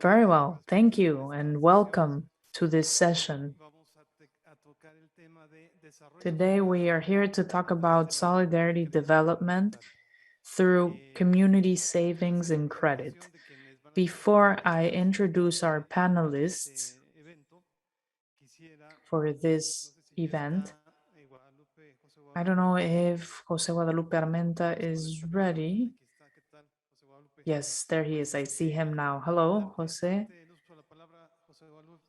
Very well, thank you, and welcome to this session. Today, we are here to talk about solidarity development through community savings and credit. Before I introduce our panelists for this event, I don't know if Jose Guadalupe Armenta is ready. Yes, there he is. I see him now. Hello, Jose.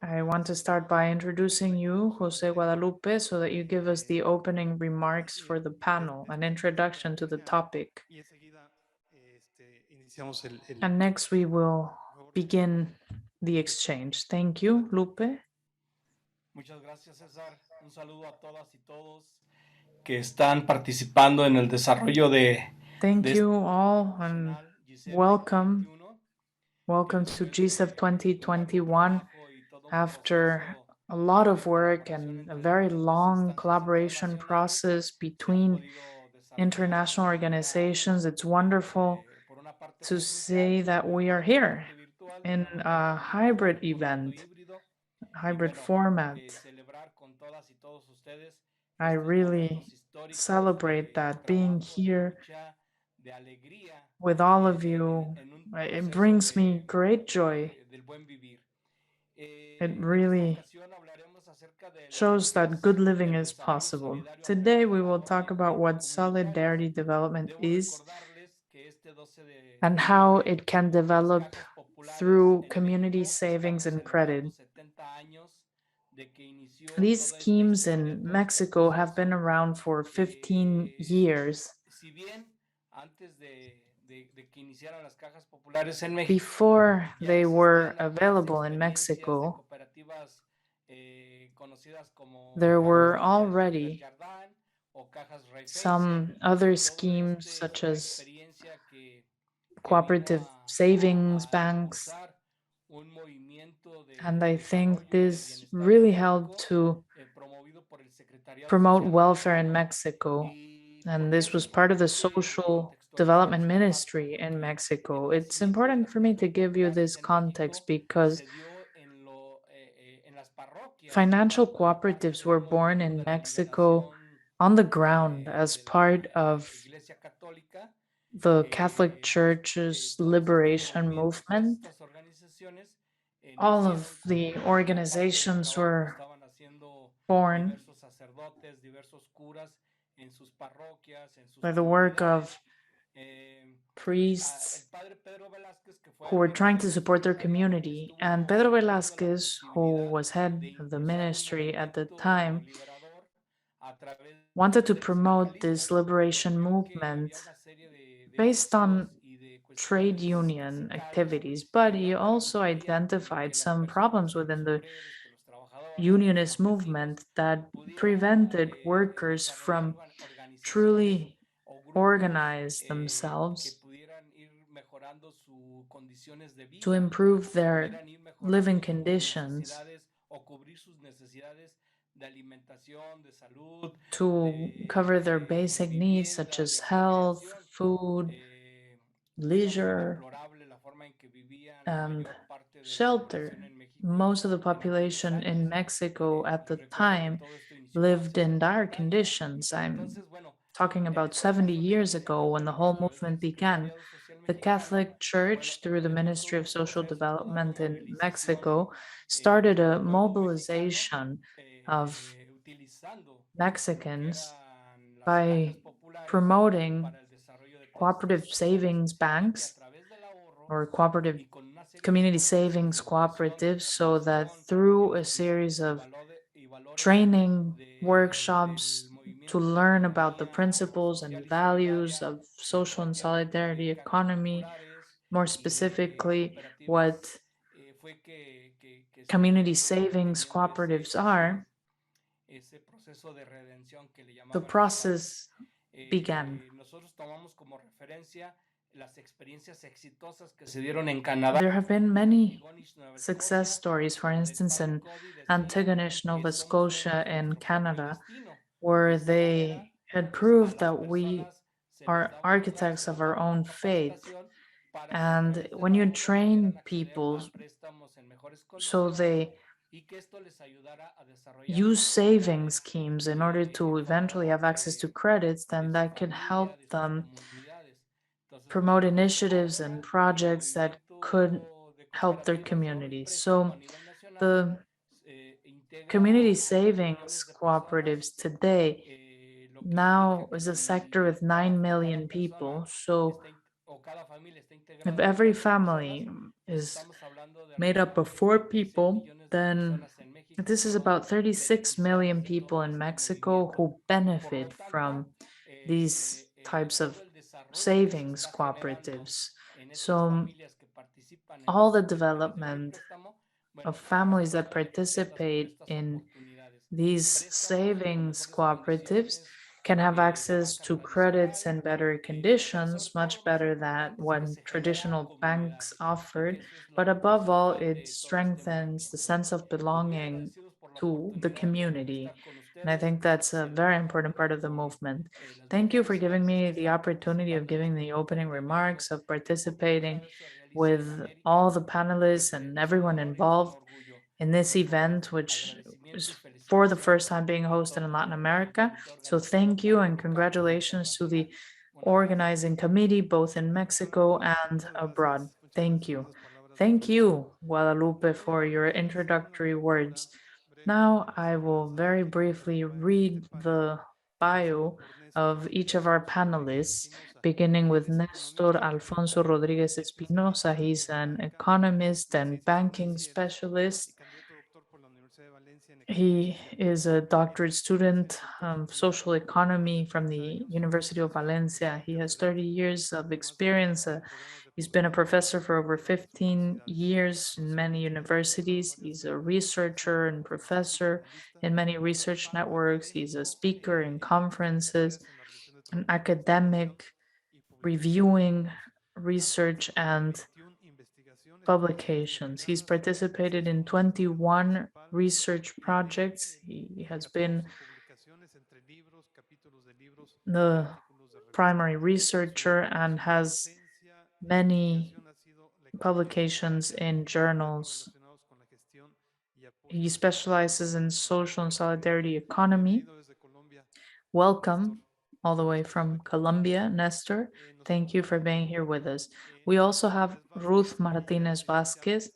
I want to start by introducing you, Jose Guadalupe, so that you give us the opening remarks for the panel, an introduction to the topic. And next we will begin the exchange. Thank you, Lupe. Muchas gracias, César. Un saludo a todas y todos que están participando en el desarrollo Thank de you all and GCEP welcome. 2021. Welcome to GCEP 2021. After a lot of work and a very long collaboration process between international organizations, it's wonderful to say that we are here in a hybrid event, hybrid format. I really celebrate that being here with all of you. It brings me great joy. It really shows that good living is possible. Today, we will talk about what solidarity development is and how it can develop through community savings and credit. These schemes in Mexico have been around for 15 years. Before they were available in Mexico, there were already some other schemes such as cooperative savings banks. And I think this really helped to promote welfare in Mexico. And this was part of the social development ministry in Mexico. It's important for me to give you this context because financial cooperatives were born in Mexico on the ground as part of the Catholic Church's liberation movement. All of the organizations were born by the work of priests who were trying to support their community. And Pedro Velázquez, who was head of the ministry at the time, wanted to promote this liberation movement based on trade union activities, but he also identified some problems within the unionist movement that prevented workers from truly organize themselves to improve their living conditions, to cover their basic needs such as health, food, leisure, and shelter. Most of the population in Mexico at the time lived in dire conditions. I'm talking about 70 years ago when the whole movement began. The Catholic Church, through the Ministry of Social Development in Mexico, started a mobilization of Mexicans by promoting cooperative savings banks or cooperative community savings cooperatives, so that through a series of training workshops to learn about the principles and values of social and solidarity economy, more specifically what community savings cooperatives are, the process began. There have been many success stories, for instance, in Antigonish, Nova Scotia, in Canada, where they had proved that we are architects of our own fate. And when you train people so they use saving schemes in order to eventually have access to credits, then that can help them promote initiatives and projects that could help their communities. So the community savings cooperatives today now is a sector with 9 million people. So if every family is made up of 4 people, then this is about 36 million people in Mexico who benefit from these types of savings cooperatives. So all the development of families that participate in these savings cooperatives can have access to credits and better conditions, much better than what traditional banks offered. But above all, it strengthens the sense of belonging to the community. And I think that's a very important part of the movement. Thank you for giving me the opportunity of giving the opening remarks, of participating with all the panelists and everyone involved in this event, which is for the first time being hosted in Latin America. So thank you and congratulations to the organizing committee, both in Mexico and abroad. Thank you. Thank you, Guadalupe, for your introductory words. Now I will very briefly read the bio of each of our panelists, beginning with Nestor Alfonso Rodriguez Espinosa. He's an economist and banking specialist. He is a doctorate student of social economy from the University of Valencia. He has 30 years of experience. He's been a professor for over 15 years in many universities. He's a researcher and professor in many research networks. He's a speaker in conferences, an academic reviewing research and publications. He's participated in 21 research projects. He has been the primary researcher and has many publications in journals. He specializes in social and solidarity economy. Welcome all the way from Colombia, Nestor. Thank you for being here with us. We also have Ruth Martinez Vasquez.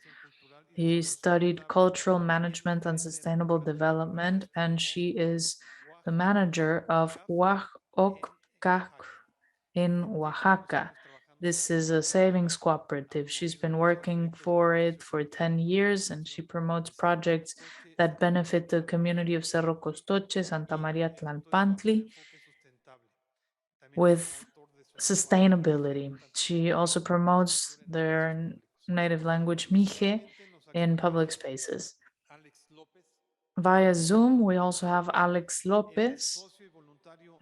He studied cultural management and sustainable development, and she is the manager of Oaxaca in Oaxaca. This is a savings cooperative. She's been working for it for 10 years, and she promotes projects that benefit the community of Cerro Costoche, Santa Maria Tlalpantli, with sustainability. She also promotes their native language, Mije, in public spaces. Via Zoom, we also have Alex Lopez,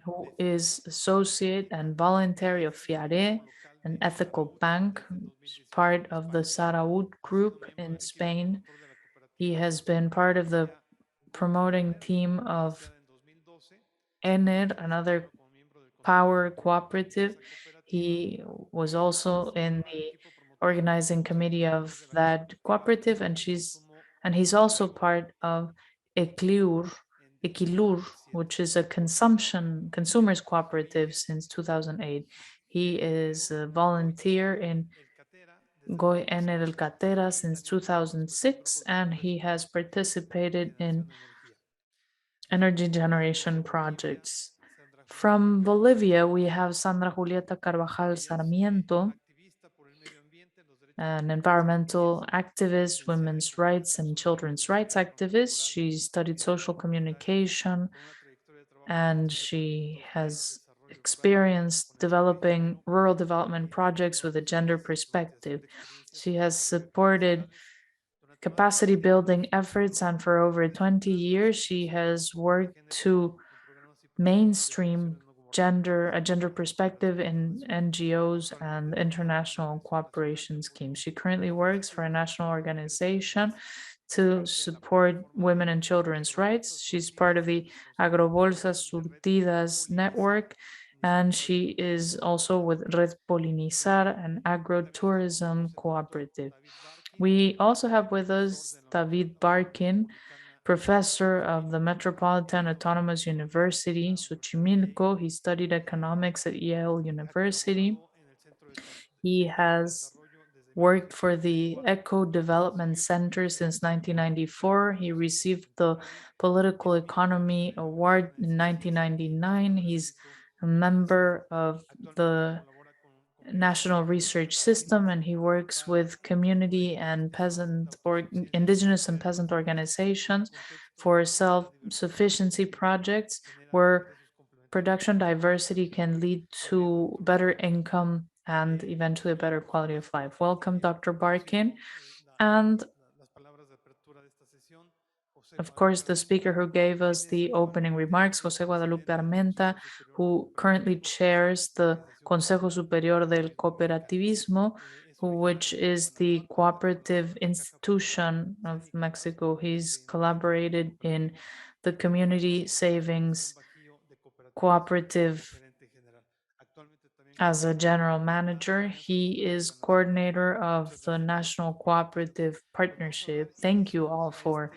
who is associate and voluntary of FIARE, an ethical bank, part of the Saraud group in Spain. He has been part of the promoting team of ENER, another power cooperative. He was also in the organizing committee of that cooperative, and he's also part of Equilur, which is a consumers cooperative since 2008. He is a volunteer in Goy Ener El Catera since 2006, and he has participated in energy generation projects. From Bolivia, we have Sandra Julieta Carvajal Sarmiento, an environmental activist, women's rights and children's rights activist. She studied social communication and she has experienced developing rural development projects with a gender perspective. She has supported capacity building efforts, and for over 20 years, she has worked to mainstream a gender perspective in NGOs and international cooperation schemes. She currently works for a national organization to support women and children's rights. She's part of the Agrobolsas Surtidas network, and she is also with Red Polinizar, an agrotourism cooperative. We also have with us David Barkin, professor of the Metropolitan Autonomous University, Xochimilco. He studied economics at Yale University. He has worked for the Eco Development Center since 1994. He received the Political Economy Award in 1999. He's a member of the National Research System, and he works with community and peasant or indigenous and peasant organizations for self-sufficiency projects where production diversity can lead to better income and eventually a better quality of life. Welcome, Dr. Barkin. And of course, the speaker who gave us the opening remarks, Jose Guadalupe Armenta, who currently chairs the Consejo Superior del Cooperativismo, which is the cooperative institution of Mexico. He's collaborated in the community savings cooperative as a general manager. He is coordinator of the National Cooperative Partnership. Thank you all for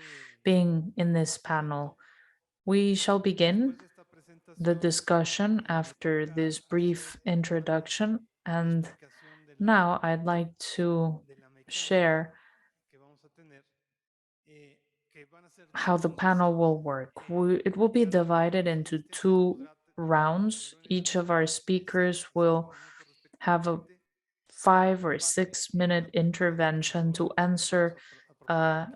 being in this panel. We shall begin the discussion after this brief introduction. And now I'd like to share how the panel will work. It will be divided into two rounds. Each of our speakers will have a 5 or 6 minute intervention to answer a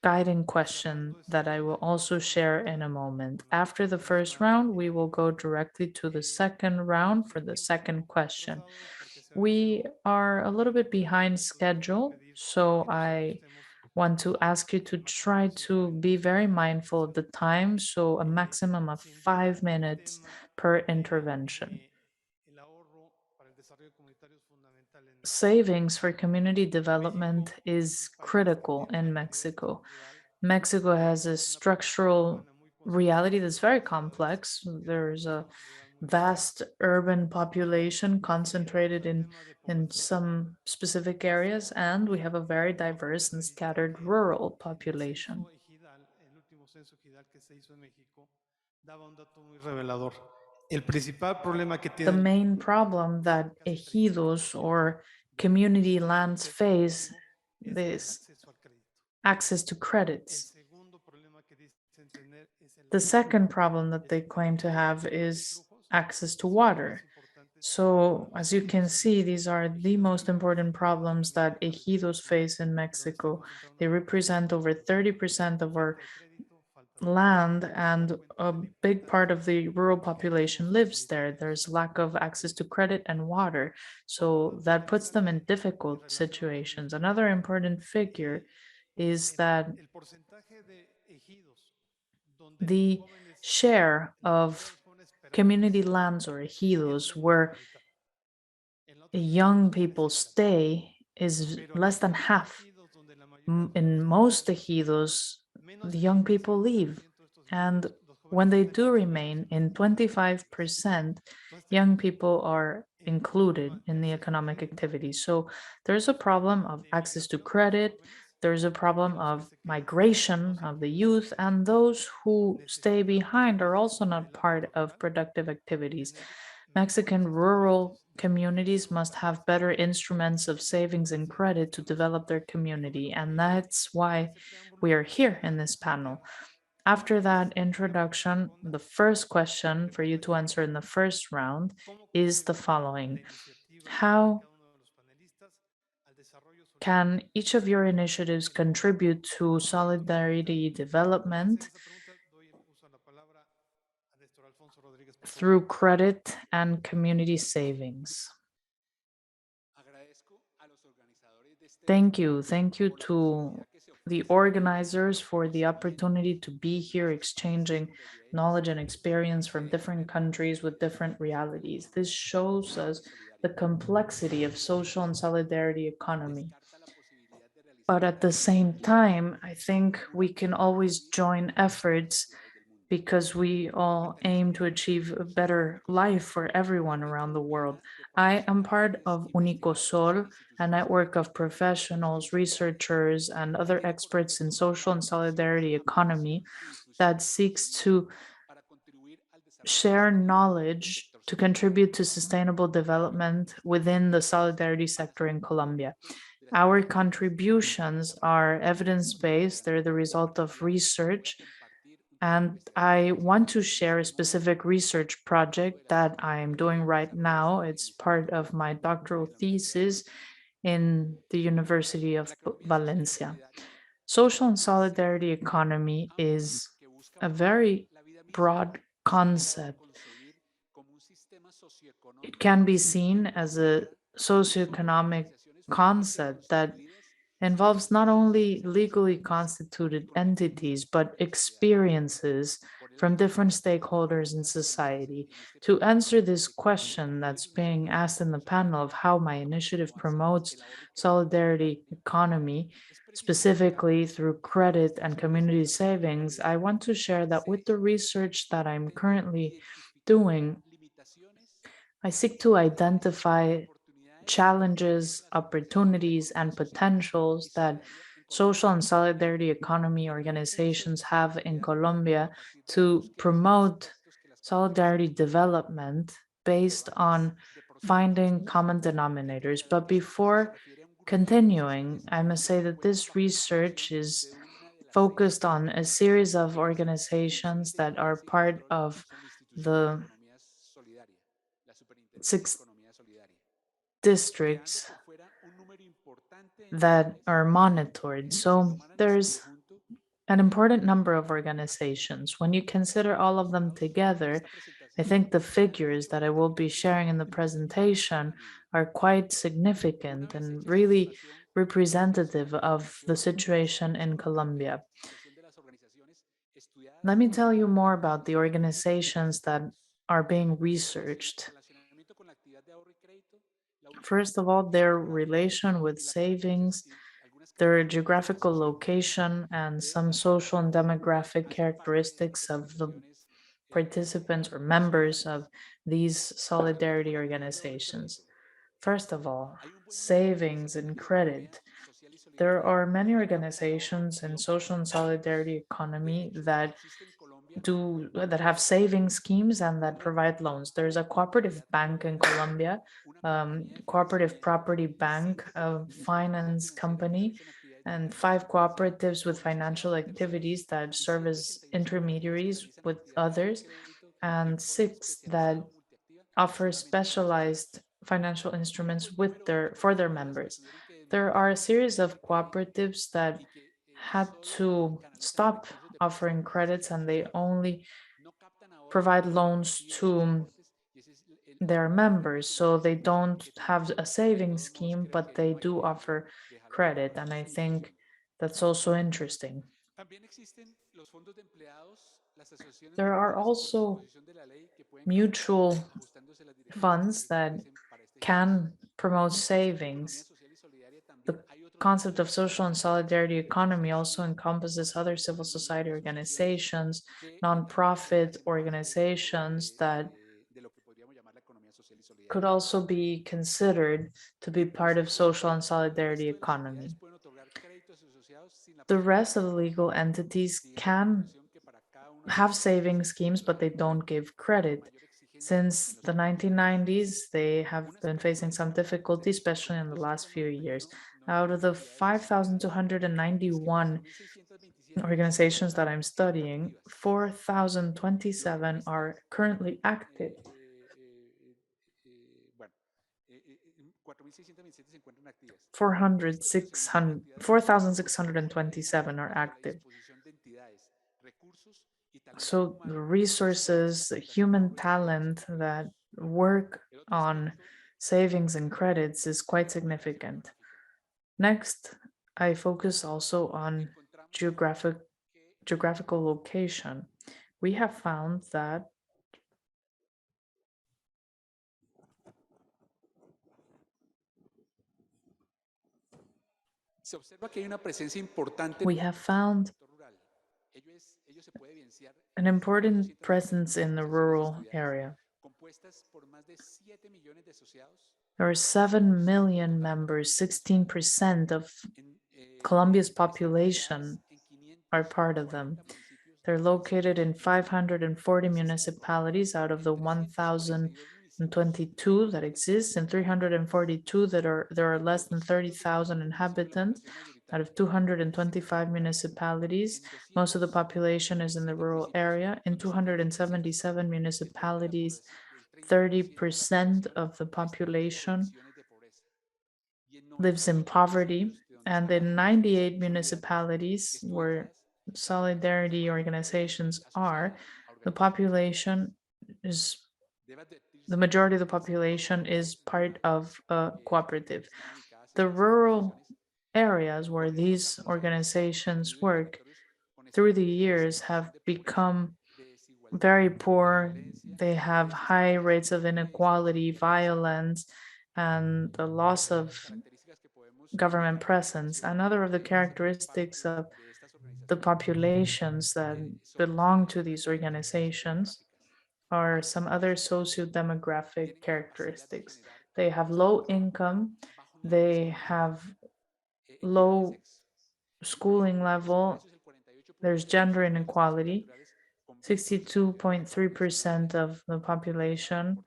guiding question that I will also share in a moment. After the first round, we will go directly to the second round for the second question. We are a little bit behind schedule, so I want to ask you to try to be very mindful of the time, so a maximum of 5 minutes per intervention. Savings for community development is critical in Mexico. Mexico has a structural reality that's very complex. There's a vast urban population concentrated in some specific areas, and we have a very diverse and scattered rural population. The main problem that ejidos or community lands face is access to credits. The second problem that they claim to have is access to water. So, as you can see, these are the most important problems that ejidos face in Mexico. They represent over 30% of our land, and a big part of the rural population lives there. There's lack of access to credit and water, so that puts them in difficult situations. Another important figure is that the share of community lands or ejidos where young people stay is less than half. In most ejidos, the young people leave. And when they do remain, in 25%, young people are included in the economic activity. So there's a problem of access to credit, there's a problem of migration of the youth, and those who stay behind are also not part of productive activities. Mexican rural communities must have better instruments of savings and credit to develop their community, and that's why we are here in this panel. After that introduction, the first question for you to answer in the first round is the following. How can each of your initiatives contribute to solidarity development through credit and community savings? Thank you. Thank you to the organizers for the opportunity to be here exchanging knowledge and experience from different countries with different realities. This shows us the complexity of social and solidarity economy. But at the same time, I think we can always join efforts because we all aim to achieve a better life for everyone around the world. I am part of Unicosol, a network of professionals, researchers, and other experts in social and solidarity economy that seeks to share knowledge to contribute to sustainable development within the solidarity sector in Colombia. Our contributions are evidence based, they're the result of research. And I want to share a specific research project that I'm doing right now. It's part of my doctoral thesis in the University of Valencia. Social and solidarity economy is a very broad concept. It can be seen as a socioeconomic concept that involves not only legally constituted entities, but experiences from different stakeholders in society. To answer this question that's being asked in the panel of how my initiative promotes solidarity economy, specifically through credit and community savings, I want to share that with the research that I'm currently doing, I seek to identify challenges, opportunities, and potentials that social and solidarity economy organizations have in Colombia to promote solidarity development based on finding common denominators. But before continuing, I must say that this research is focused on a series of organizations that are part of the six districts that are monitored. So there's an important number of organizations. When you consider all of them together, I think the figures that I will be sharing in the presentation are quite significant and really representative of the situation in Colombia. Let me tell you more about the organizations that are being researched. First of all, their relation with savings, their geographical location, and some social and demographic characteristics of the participants or members of these solidarity organizations. First of all, savings and credit. There are many organizations in social and solidarity economy that have saving schemes and that provide loans. There's a cooperative bank in Colombia, cooperative property bank, a finance company, and five cooperatives with financial activities that serve as intermediaries with others, and six that offer specialized financial instruments for their members. There are a series of cooperatives that had to stop offering credits and they only provide loans to their members. So they don't have a saving scheme, but they do offer credit. And I think that's also interesting. There are also mutual funds that can promote savings. The concept of social and solidarity economy also encompasses other civil society organizations, nonprofit organizations that could also be considered to be part of social and solidarity economy. The rest of the legal entities can have saving schemes, but they don't give credit. Since the 1990s, they have been facing some difficulty, especially in the last few years. Out of the 5,291 organizations that I'm studying, 4,027 are currently active. 4,627 are active. So the resources, the human talent that work on savings and credits is quite significant. Next, I focus also on geographical location. We have found that we have found an important presence in the rural area. There are 7 million members, 16% of Colombia's population are part of them. They're located in 540 municipalities out of the 1,022 that exist, and 342 there are less than 30,000 inhabitants out of 225 municipalities. Most of the population is in the rural area. In 277 municipalities, 30% of the population lives in poverty, and in 98 municipalities where solidarity organizations are, the population is the majority of the population is part of a cooperative. The rural areas where these organizations work through the years have become very poor. They have high rates of inequality, violence, and the loss of government presence. Another of the characteristics of the populations that belong to these organizations are some other socio-demographic characteristics. They have low income, they have low schooling level, there's gender inequality. 62.3% of the population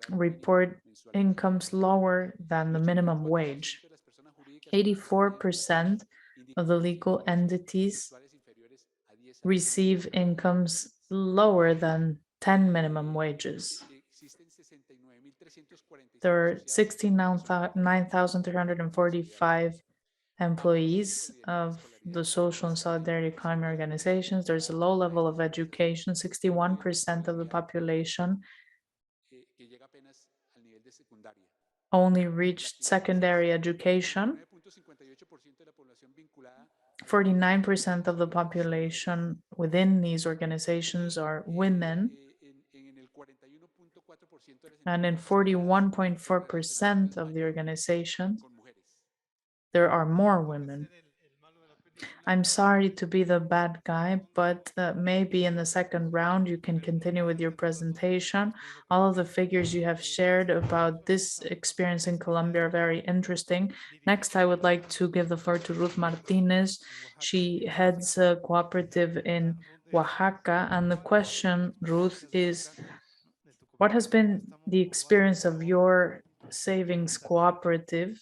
report incomes lower than the minimum wage. 84% of the legal entities receive incomes lower than 10 minimum wages. There are 69,345 employees of the social and solidarity economy organizations. There's a low level of education. 61% of the population only reached secondary education. 49% of the population within these organizations are women, and in 41.4% of the organization, there are more women. I'm sorry to be the bad guy, but maybe in the second round you can continue with your presentation. All of the figures you have shared about this experience in Colombia are very interesting. Next, I would like to give the floor to Ruth Martinez. She heads a cooperative in Oaxaca. And the question, Ruth, is what has been the experience of your savings cooperative?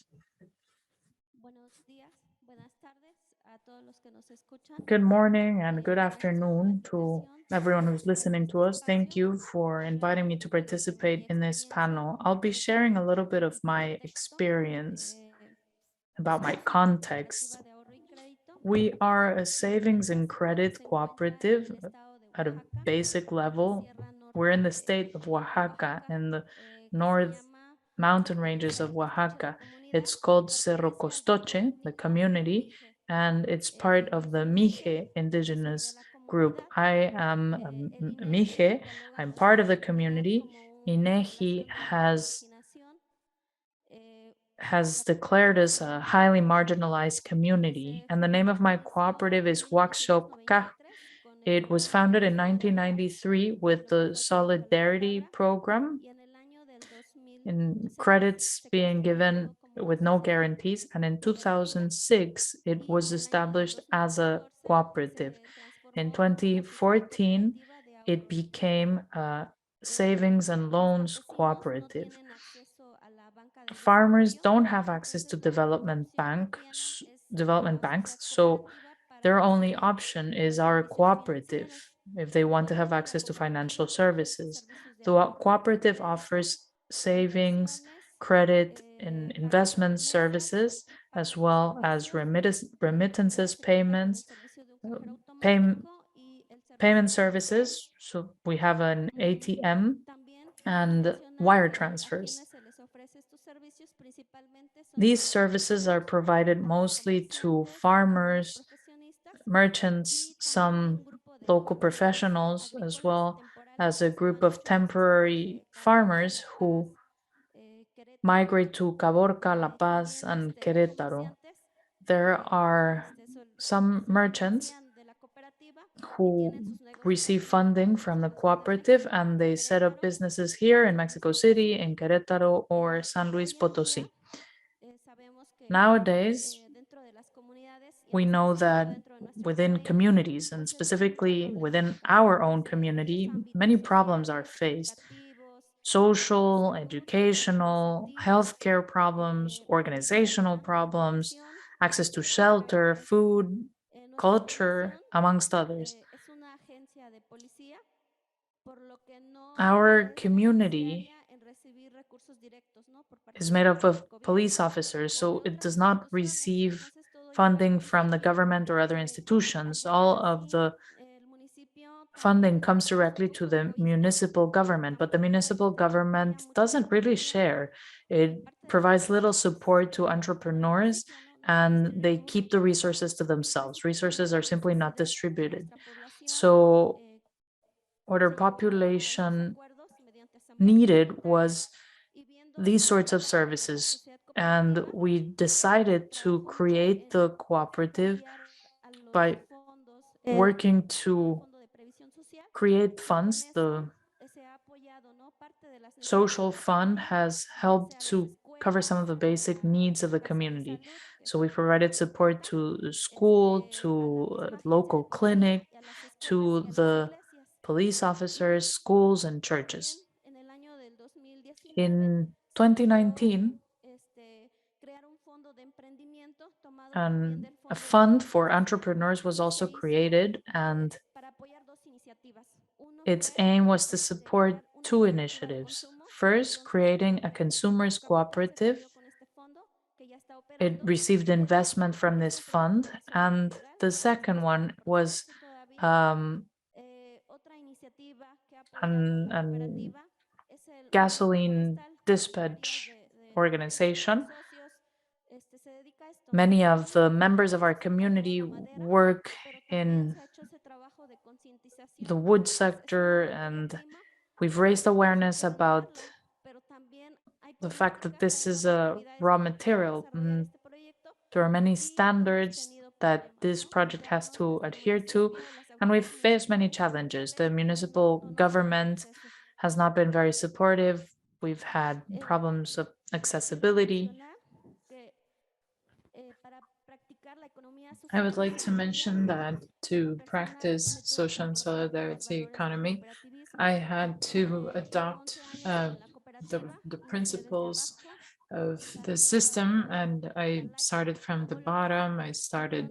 Good morning and good afternoon to everyone who's listening to us. Thank you for inviting me to participate in this panel. I'll be sharing a little bit of my experience about my context. We are a savings and credit cooperative at a basic level. We're in the state of Oaxaca in the north mountain ranges of Oaxaca. It's called Cerro Costoche, the community, and it's part of the Mije indigenous group. I am a Mije, I'm part of the community. INEGI has declared us a highly marginalized community, and the name of my cooperative is Huaxopca. It was founded in 1993 with the Solidarity Program, in credits being given with no guarantees, and in 2006 it was established as a cooperative. In 2014 it became a savings and loans cooperative. Farmers don't have access to development banks, so their only option is our cooperative if they want to have access to financial services. The cooperative offers savings, credit, and investment services, as well as remittances, payments, payment services. So we have an ATM and wire transfers. These services are provided mostly to farmers, merchants, some local professionals, as well as a group of temporary farmers who migrate to Caborca, La Paz, and Querétaro. There are some merchants who receive funding from the cooperative, and they set up businesses here in Mexico City, in Querétaro, or San Luis Potosí. Nowadays, we know that within communities, and specifically within our own community, many problems are faced. Social, educational, healthcare problems, organizational problems, access to shelter, food, culture, amongst others. Our community is made up of police officers, so it does not receive funding from the government or other institutions. All of the funding comes directly to the municipal government, but the municipal government doesn't really share. It provides little support to entrepreneurs, and they keep the resources to themselves. Resources are simply not distributed. So what our population needed was these sorts of services, and we decided to create the cooperative by working to create funds. The social fund has helped to cover some of the basic needs of the community. So we provided support to the school, to a local clinic, to the police officers, schools, and churches. In 2019, a fund for entrepreneurs was also created, and its aim was to support two initiatives. First, creating a consumers cooperative. It received investment from this fund, and the second one was an gasoline dispatch organization. Many of the members of our community work in the wood sector, and we've raised awareness about the fact that this is a raw material. There are many standards that this project has to adhere to, and we've faced many challenges. The municipal government has not been very supportive. We've had problems of accessibility. I would like to mention that to practice social and solidarity economy, I had to adopt the principles of the system, and I started from the bottom. I started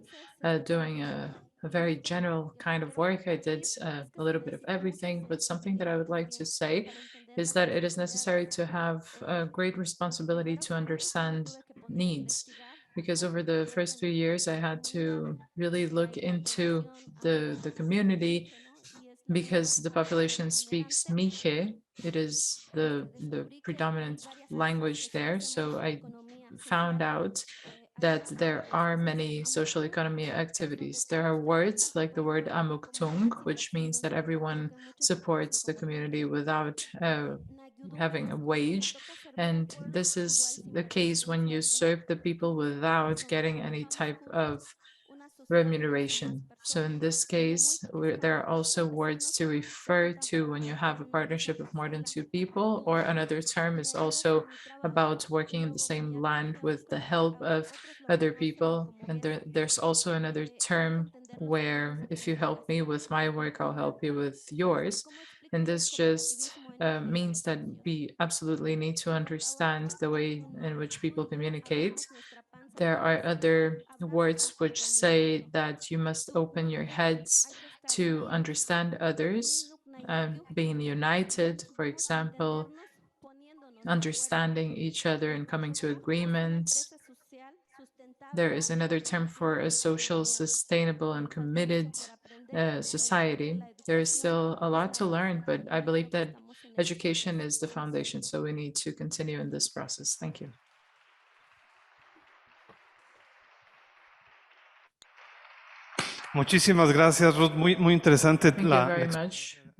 doing a very general kind of work. I did a little bit of everything, but something that I would like to say is that it is necessary to have a great responsibility to understand needs, because over the first few years I had to really look into the community, because the population speaks Mije. It is the predominant language there. So I found out that there are many social economy activities. There are words like the word Amuktung, which means that everyone supports the community without having a wage. And this is the case when you serve the people without getting any type of remuneration. So in this case, there are also words to refer to when you have a partnership of more than two people, or another term is also about working in the same land with the help of other people. And there's also another term where if you help me with my work, I'll help you with yours. And this just means that we absolutely need to understand the way in which people communicate. There are other words which say that you must open your heads to understand others, being united, for example, understanding each other and coming to agreements. There is another term for a social, sustainable, and committed society. There is still a lot to learn, but I believe that education is the foundation, so we need to continue in this process. Thank you. Muchísimas gracias, Ruth. Muy interesante Thank you very much.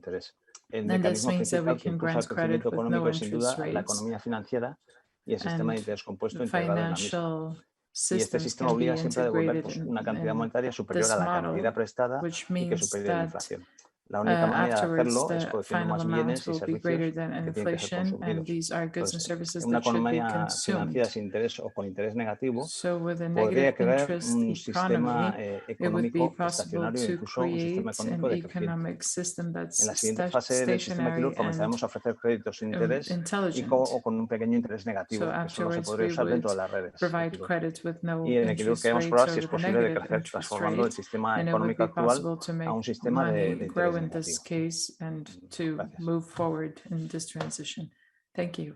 interés. El And this mecanismo means that we principal que can impulsa grant el credit crecimiento with no económico es sin interest duda la rates. economía financiera y el sistema de And interés compuesto the integrado en la misma. financial Y este systems sistema can be obliga siempre a devolver integrated una cantidad in monetaria superior this a la model, cantidad prestada which y que means supere la that inflación. La única manera de afterwards hacerlo es the produciendo final más amount bienes y will be greater servicios than que tienen que ser inflation, and consumidos. these are goods and Entonces, services en una that should be economía financiera consumed. sin interés o con interés negativo, So with a podría negative crear interest un sistema economy, it would be económico possible estacionario e to incluso un sistema create an económico decreciente. economic system En la that's siguiente fase del sistema stationary Equilib and comenzaremos a ofrecer créditos sin interés intelligent. o con un pequeño interés So negativo, que solo se afterwards, podría we usar dentro would de las redes provide Equilib. credits with Y no en Equilib interest queremos rates probar or si es with a posible de negative crecer interest transformando el rate, sistema and it would económico be actual possible to a make un sistema money de grow interés in this negativo. case and to Gracias. move forward in this transition. Thank you.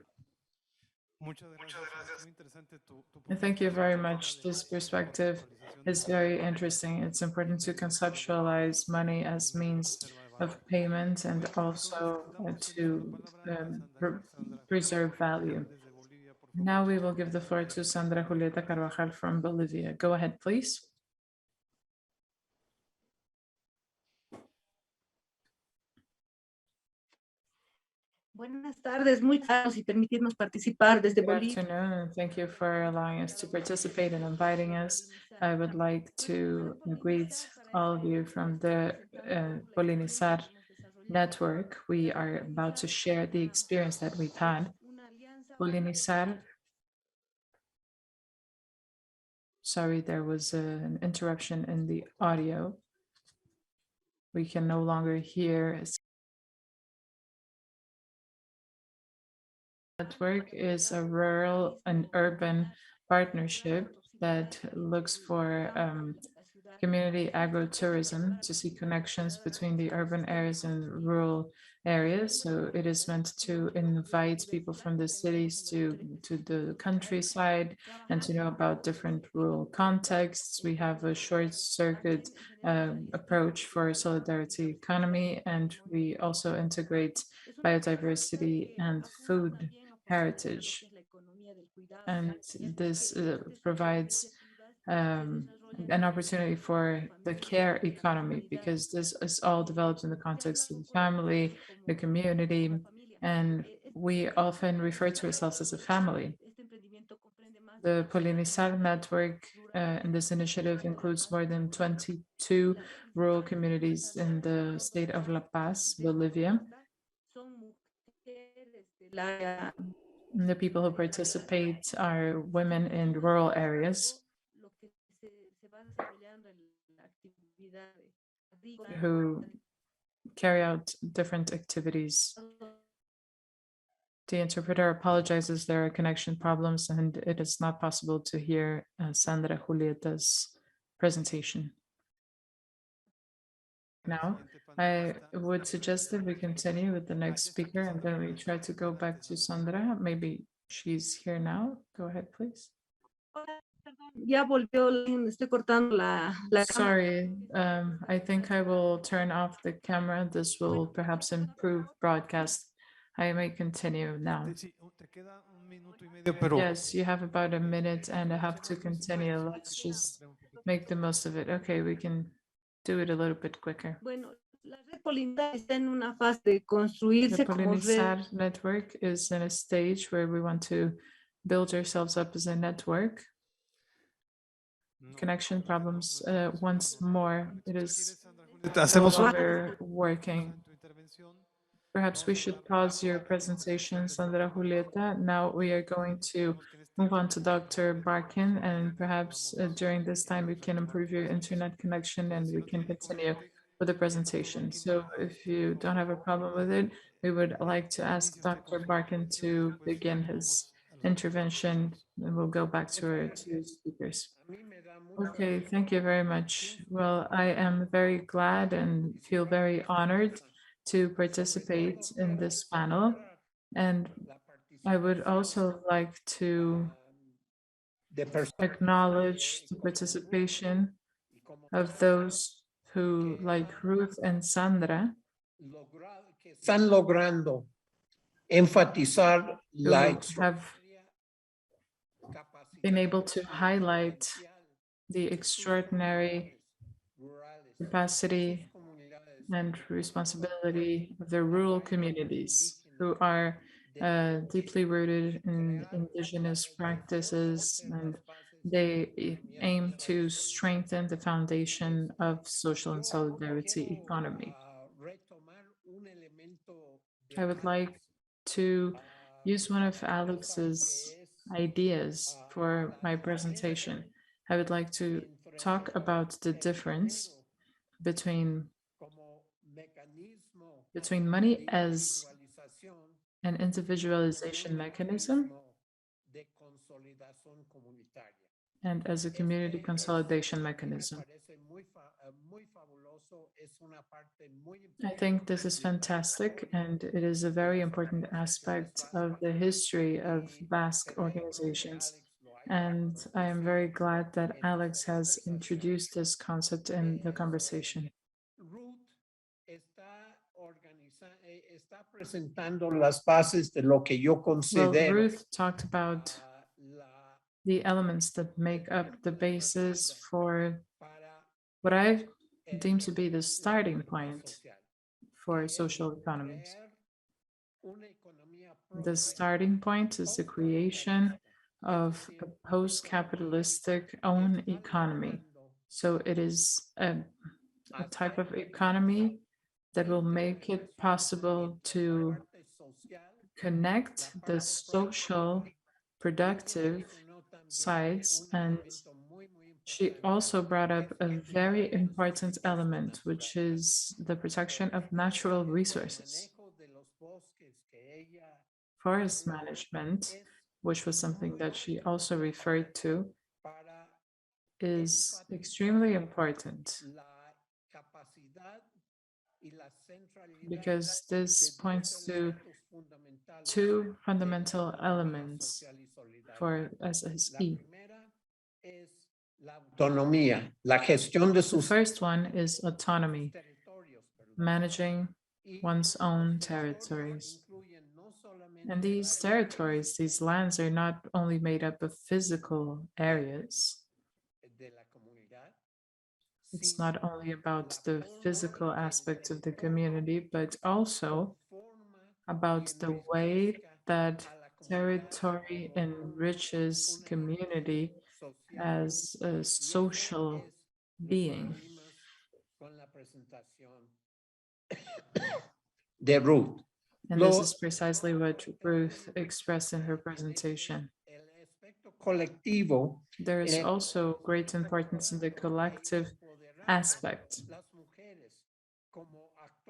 Thank you very much. This perspective is very interesting. It's important to conceptualize money as means of payment and also to preserve value. Now we will give the floor to Sandra Julieta Carvajal from Bolivia. Go ahead, please. Buenas tardes, muy claros y permitirnos participar desde Good Bolivia. afternoon, and thank you for allowing us to participate and inviting us. I would like to greet all of you from the Polinizar network. We are about to share the experience that we've had. Polinizar, sorry, there was an interruption in the audio. We can no longer hear. Network is a rural and urban partnership that looks for community agro-tourism to see connections between the urban areas and rural areas. So it is meant to invite people from the cities to the countryside and to know about different rural contexts. We have a short circuit approach for solidarity economy, and we also integrate biodiversity and food heritage. And this provides an opportunity for the care economy, because this is all developed in the context of the family, the community, and we often refer to ourselves as a family. The Polinizar network in this initiative includes more than 22 rural communities in the state of La Paz, Bolivia. The people who participate are women in rural areas who carry out different activities. The interpreter apologizes, there are connection problems and it is not possible to hear Sandra Julieta's presentation. Now, I would suggest that we continue with the next speaker and then we try to go back to Sandra. Maybe she's here now. Go ahead, please. Ya volvió, estoy cortando la Sorry, I think I will turn off the camera. This will perhaps improve broadcast. I may continue now. Yes, you have about a minute and a half to continue. Let's just make the most of it. Okay, we can do it a little bit quicker. Bueno, la red Polinizar está en una fase de The construirse como red. Polinizar network is in a stage where we want to build ourselves up as a network. Connection problems once more. It is no longer working. Perhaps we should pause your presentation, Sandra Julieta. Now we are going to move on to Dr. Barkin, and perhaps during this time we can improve your internet connection and we can continue with the presentation. So if you don't have a problem with it, we would like to ask Dr. Barkin to begin his intervention, and we'll go back to our two speakers. Okay, thank you very much. Well, I am very glad and feel very honored to participate in this panel. And I would also like to acknowledge the participation of those who, like Ruth and Sandra, están logrando enfatizar who la have been able to highlight the extraordinary capacity and responsibility of the rural communities who are deeply rooted in indigenous practices and They aim to strengthen the foundation of social and solidarity economy. I would like to use one of Alex's ideas for my presentation. I would like to talk about the difference between money as an individualization mechanism and as a community consolidation mechanism. I think this is fantastic, and it is a very important aspect of the history of Basque organizations. And I am very glad that Alex has introduced this concept in the conversation. Está presentando las bases de lo que yo Well, considero Ruth talked about the elements that make up the basis for what I deem to be the starting point for social economies. The starting point is the creation of a post-capitalistic own economy. So it is a type of economy that will make it possible to connect the social, productive sides. And she also brought up a very important element, which is the protection of natural resources. Forest management, which was something that she also referred to, is extremely important because this points to two fundamental elements for SSE. autonomía, la gestión de The sus first one is autonomy, managing one's own territories. And these territories, these lands, are not only made up of physical areas. It's not only about the physical aspects of the community, but also about the way that territory enriches community as a social being. de Ruth. And this is precisely what Ruth expressed in her presentation. Colectivo There is also great importance in the collective aspect,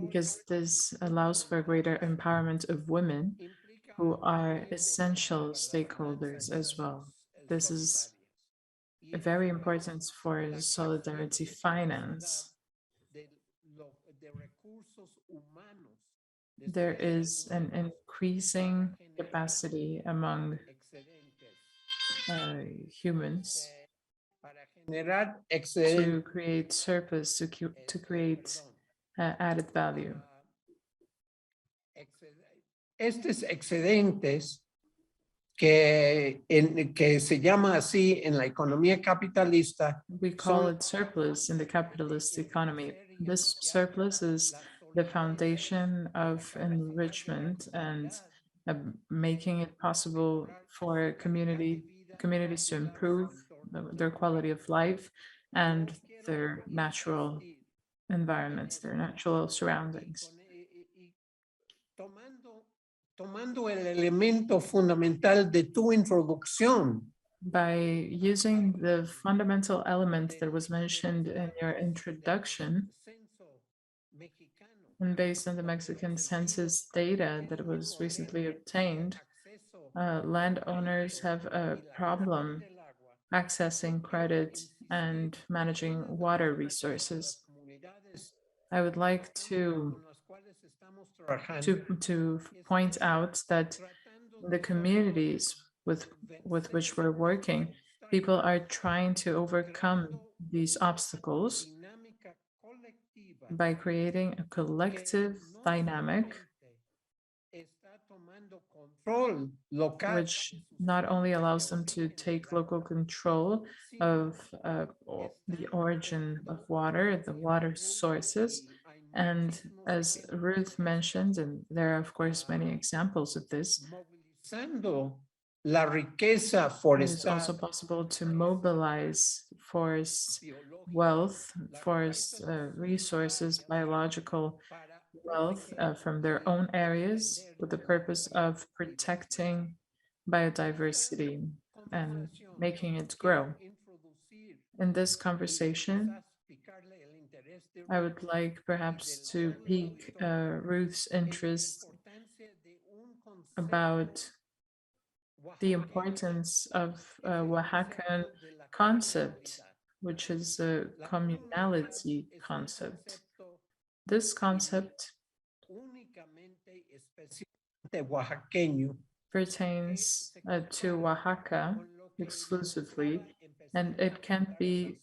because this allows for greater empowerment of women who are essential stakeholders as well. This is very important for solidarity finance. There is an increasing capacity among humans to create surplus, to create added value. Estos excedentes que se llama así en la economía capitalista. We call it surplus in the capitalist economy. This surplus is the foundation of enrichment and making it possible for communities to improve their quality of life and their natural environments, their natural surroundings. Tomando el elemento fundamental de tu introducción. By using the fundamental element that was mentioned in your introduction, and based on the Mexican census data that was recently obtained, landowners have a problem accessing credit and managing water resources. I would like to point out that the communities with which we're working, people are trying to overcome these obstacles by creating a collective dynamic which not only allows them to take local control of the origin of water, the water sources. And as Ruth mentioned, and there are of course many examples of this, la riqueza It is also forestal possible to mobilize forest wealth, forest resources, biological wealth from their own areas with the purpose of protecting biodiversity and making it grow. In this conversation, I would like perhaps to pique Ruth's interest about the importance of a Oaxacan concept, which is a communality concept. This concept pertains to Oaxaca exclusively, and it can be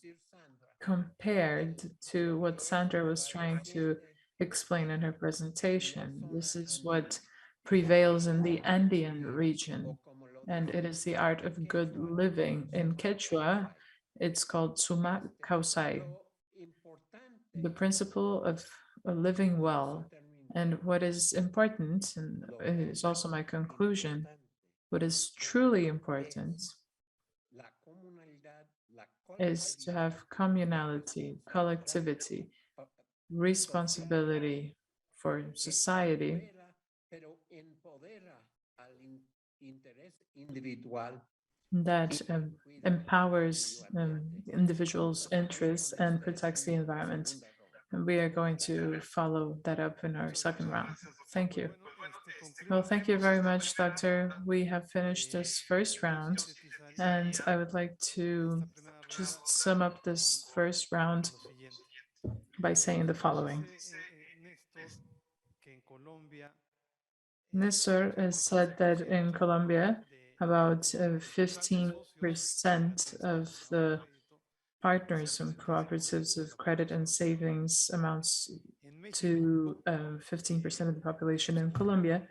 compared to what Sandra was trying to explain in her presentation. This is what prevails in the Andean region, and it is the art of good living. In Quechua, it's called Sumac Causay, the principle of living well. And what is important, and it is also my conclusion, what is truly important is to have communality, collectivity, responsibility for society, that empowers individuals' interests and protects the environment. And we are going to follow that up in our second round. Thank you. Well, thank you very much, Doctor. We have finished this first round, and I would like to just sum up this first round by saying the following. Nestor has said that in Colombia, about 15% of the partners and cooperatives of credit and savings amounts to 15% of the population in Colombia.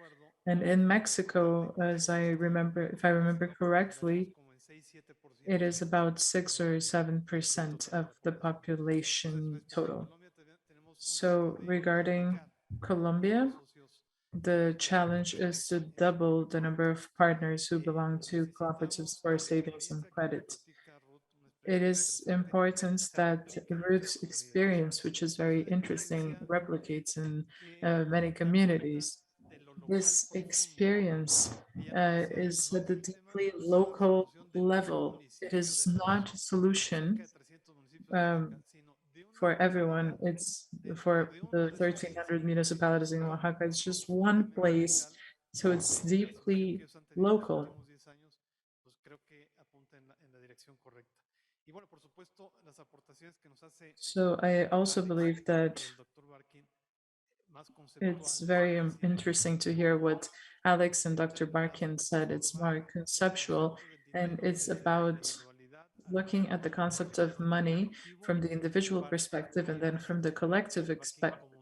And in Mexico, as I remember, if I remember correctly, it is about 6 or 7% of the population total. So regarding Colombia, the challenge is to double the number of partners who belong to cooperatives for savings and credit. It is important that Ruth's experience, which is very interesting, replicates in many communities. This experience is at the deeply local level. It is not a solution for everyone. It's for the 1,300 municipalities in Oaxaca. It's just one place, so it's deeply local. So I also believe that it's very interesting to hear what Alex and Dr. Barkin said. It's more conceptual, and it's about looking at the concept of money from the individual perspective and then from the collective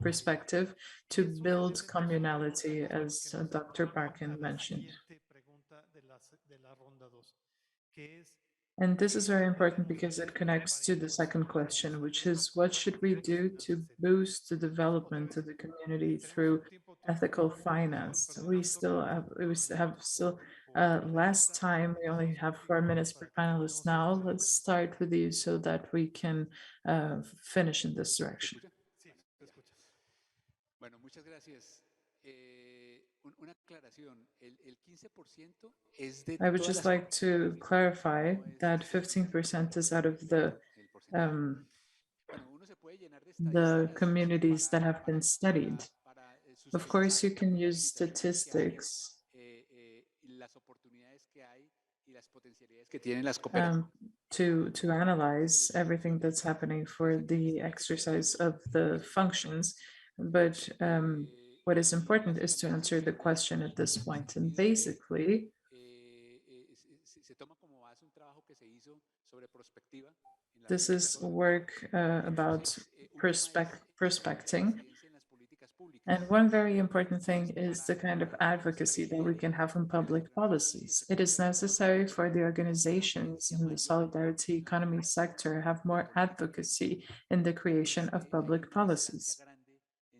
perspective to build communality, as Dr. Barkin mentioned. And this is very important because it connects to the second question, which is what should we do to boost the development of the community through ethical finance? We have still less time. We only have 4 minutes per panelist now. Let's start with you so that we can finish in this direction. Bueno, muchas gracias. Una aclaración, el 15% es de I would just like to clarify that 15% is out of the communities that have been studied. Of course, you can use statistics to analyze everything that's happening for the exercise of the functions, but what is important is to answer the question at this point. And basically, this is work about prospecting. And one very important thing is the kind of advocacy that we can have in public policies. It is necessary for the organizations in the solidarity economy sector have more advocacy in the creation of public policies.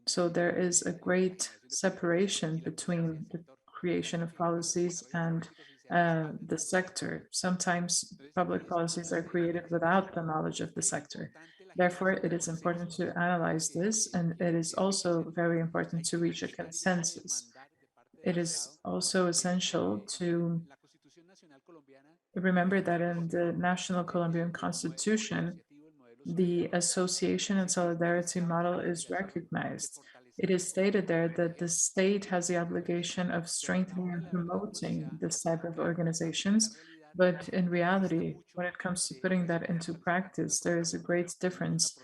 So there is a great separation between the creation of policies and the sector. Sometimes public policies are created without the knowledge of the sector. Therefore, it is important to analyze this, and it is also very important to reach a consensus. It is also essential to remember that in the National Colombian Constitution, the association and solidarity model is recognized. It is stated there that the state has the obligation of strengthening and promoting this type of organizations. But in reality, when it comes to putting that into practice, there is a great difference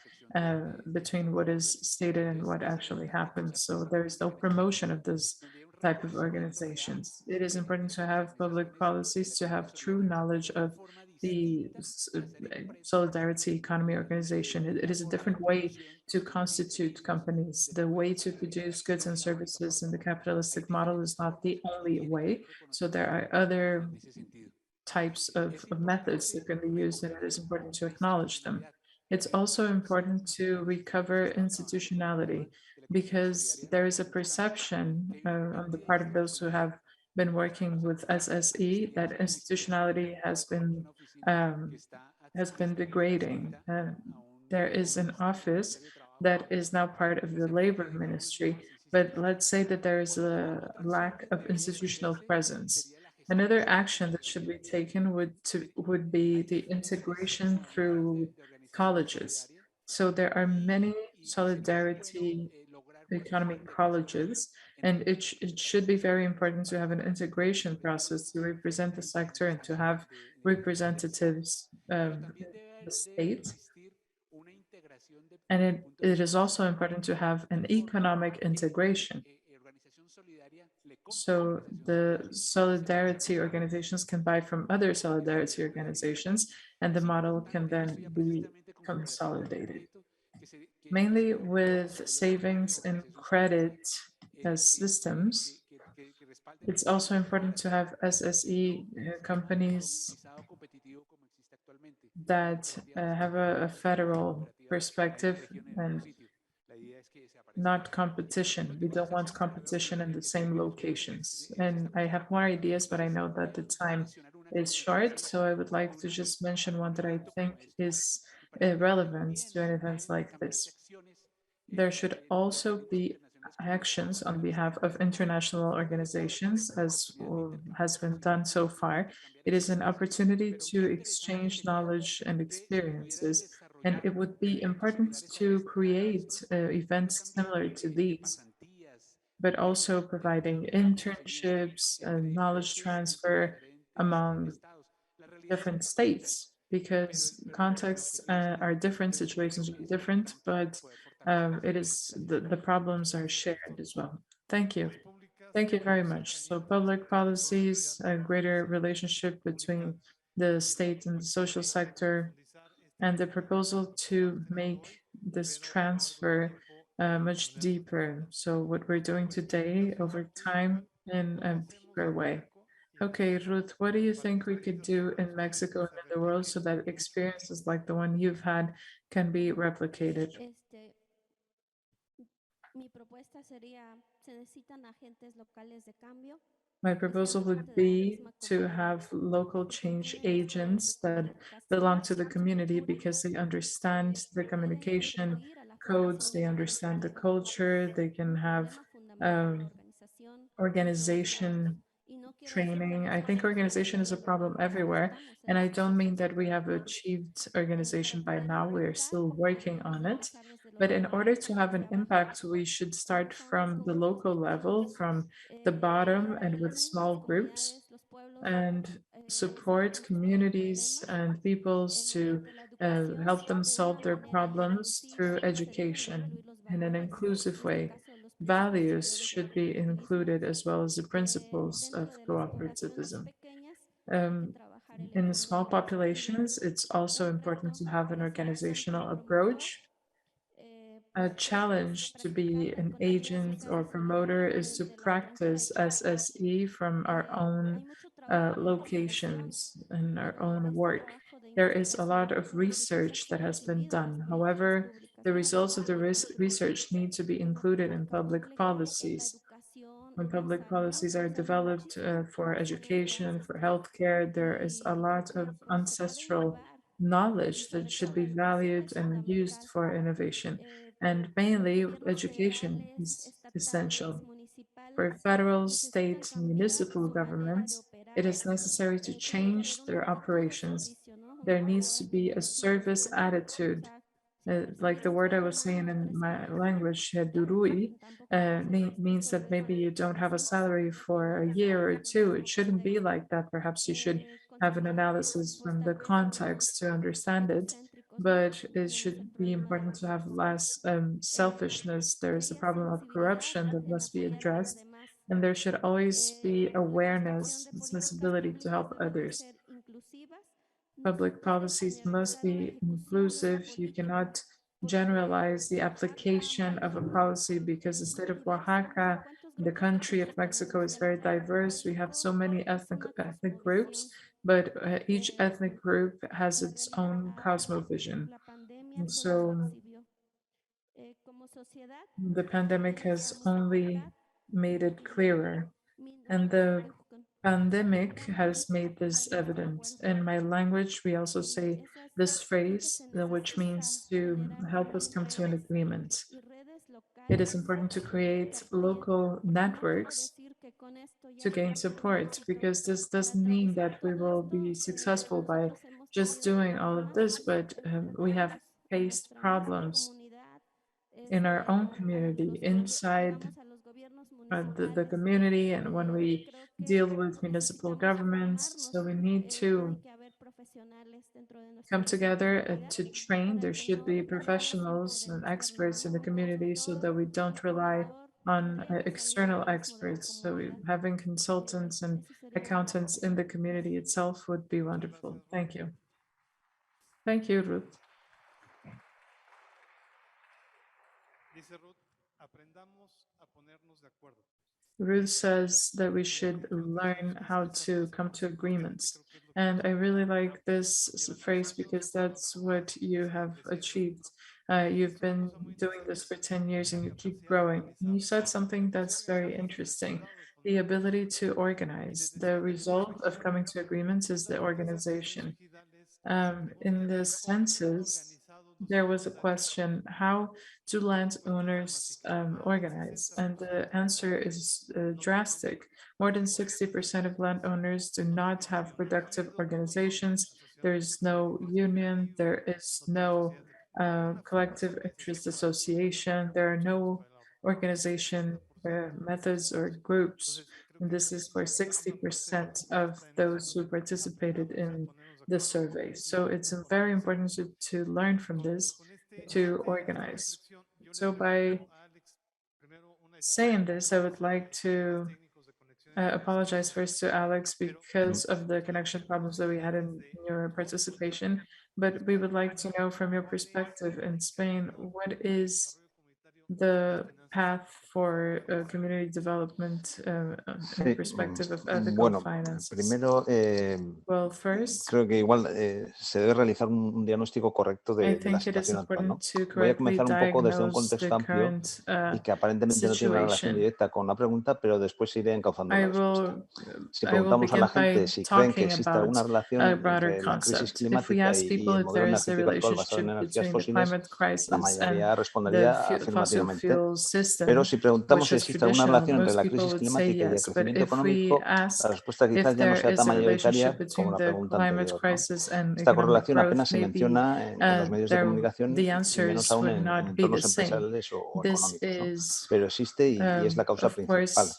between what is stated and what actually happens. So there is no promotion of this type of organizations. It is important to have public policies to have true knowledge of the solidarity economy organization. It is a different way to constitute companies. The way to produce goods and services in the capitalistic model is not the only way. So there are other types of methods that can be used, and it is important to acknowledge them. It's also important to recover institutionality because there is a perception on the part of those who have been working with SSE that institutionality um, has been degrading. There is an office that is now part of the labor ministry, but let's say that there is a lack of institutional presence. Another action that should be taken would be the integration through colleges. So there are many solidarity economy colleges, and it should be very important to have an integration process to represent the sector and to have representatives of the state. And it is also important to have an economic integration. So the solidarity organizations can buy from other solidarity organizations, and the model can then be consolidated. Mainly with savings and credit as systems, it's also important to have SSE companies that have a federal perspective and not competition. We don't want competition in the same locations. And I have more ideas, but I know that the time is short. So I would like to just mention one that I think is relevant to an event like this. There should also be actions on behalf of international organizations, as has been done so far. It is an opportunity to exchange knowledge and experiences, and it would be important to create events similar to these, but also providing internships and knowledge transfer among different states, because contexts are different, situations are different, but it is the problems are shared as well. Thank you. Thank you very much. So public policies, a greater relationship between the state and the social sector, and the proposal to make this transfer much deeper. So what we're doing today over time in a deeper way. Okay, Ruth, what do you think we could do in Mexico and in the world so that experiences like the one you've had can be replicated? Mi propuesta sería, se necesitan agentes locales de cambio. My proposal would be to have local change agents that belong to the community because they understand the communication codes, they understand the culture, they can have organization training. I think organization is a problem everywhere, and I don't mean that we have achieved organization by now. We're still working on it. But in order to have an impact, we should start from the local level, from the bottom and with small groups, and support communities and peoples to help them solve their problems through education in an inclusive way. Values should be included as well as the principles of cooperativism. In the small populations, it's also important to have an organizational approach. A challenge to be an agent or promoter is to practice SSE from our own locations and our own work. There is a lot of research that has been done. However, the results of the research need to be included in public policies. when public policies are developed for education, for healthcare, there is a lot of ancestral knowledge that should be valued and used for innovation. And mainly, education is essential. For federal, state, municipal governments, it is necessary to change their operations. There needs to be a service attitude. Like the word I was saying in my language, durui, means that maybe you don't have a salary for a year or two. It shouldn't be like that. Perhaps you should have an analysis from the context to understand it, but it should be important to have less selfishness. There is a problem of corruption that must be addressed, and there should always be awareness and sensibility to help others. Public policies must be inclusive. You cannot generalize the application of a policy because the state of Oaxaca, the country of Mexico, is very diverse. We have so many ethnic groups, but each ethnic group has its own cosmovision. And so the pandemic has only made it clearer. And the pandemic has made this evident. In my language, we also say this phrase, which means to help us come to an agreement. It is important to create local networks to gain support, because this doesn't mean that we will be successful by just doing all of this, but we have faced problems in our own community, inside the community, and when we deal with municipal governments. So we need to come together to train. There should be professionals and experts in the community so that we don't rely on external experts. So having consultants and accountants in the community itself would be wonderful. Thank you. Thank you, Ruth. Ruth says that we should learn how to come to agreements. And I really like this phrase because that's what you have achieved. You've been doing this for 10 years and you keep growing. And you said something that's very interesting, the ability to organize. The result of coming to agreements is the organization. In the census, there was a question, how do landowners organize? And the answer is drastic. More than 60% of landowners do not have productive organizations. There is no union, there is no collective interest association, there are no organization methods or groups. And this is for 60% of those who participated in the survey. So it's very important to learn from this, to organize. So by saying this, I would like to apologize first to Alex because of the connection problems that we had in your participation, but we would like to know from your perspective in Spain, what is the path for community development in the perspective of ethical finances? Primero, Well, first, creo que igual se debe realizar un diagnóstico correcto I de la think it is situación actual, ¿no? important to Voy a correctly comenzar un poco desde un diagnose contexto the amplio current y que aparentemente no tiene una relación situation. directa con la pregunta, pero después iré encauzando I la respuesta. will, Si I will preguntamos a la begin by gente si creen que talking existe about alguna relación a broader entre la crisis concept. If we climática ask y people el if modelo there is a energético actual basado en relationship energías between the fósiles, climate la crisis and mayoría the respondería fossil afirmativamente. fuel system, Pero si preguntamos which si is existe alguna traditional, relación entre most la people crisis would say climática y el yes. But crecimiento if we económico, ask la respuesta quizás if ya no there sea is tan a relationship mayoritaria como between la the pregunta climate anterior, ¿no? crisis and Esta economic correlación growth, apenas se maybe menciona en los medios de comunicación the y answers menos aún would en not be the entornos same. empresariales o This económicos, ¿no? is, Pero existe y es la causa of principal. course,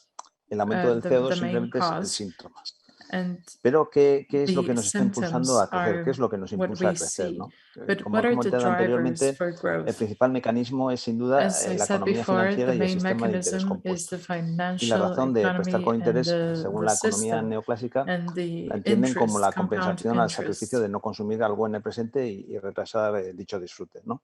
El aumento del the CO2 main simplemente es el cause. síntoma. And Pero ¿qué es lo que the nos está impulsando symptoms a crecer? ¿Qué es lo que nos are what impulsa a we crecer, see. ¿no? But Como what he are the comentado drivers anteriormente, for el growth? principal mecanismo es sin duda As I la said economía before, financiera the y el main sistema de interés mechanism is compuesto. the Y la financial razón de prestar economy con and interés, según the la economía system, neoclásica, and the la entienden como interest, la compound compensación al interest. sacrificio de no consumir algo en el presente y retrasar dicho disfrute, ¿no?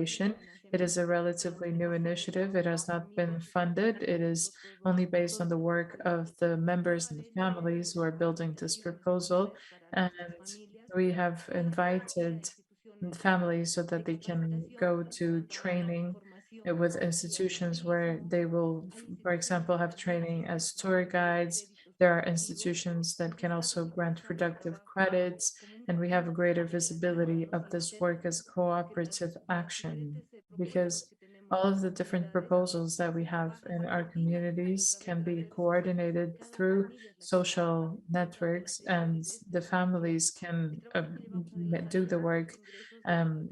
evaluation It is a relatively new initiative. It has not been funded. It is only based on the work of the members and the families who are building this proposal. And we have invited families so that they can go to training with institutions where they will, for example, have training as tour guides. There are institutions that can also grant productive credits, and we have a greater visibility of this work as cooperative action because all of the different proposals that we have in our communities can be coordinated through social networks, and the families can do the work. Um,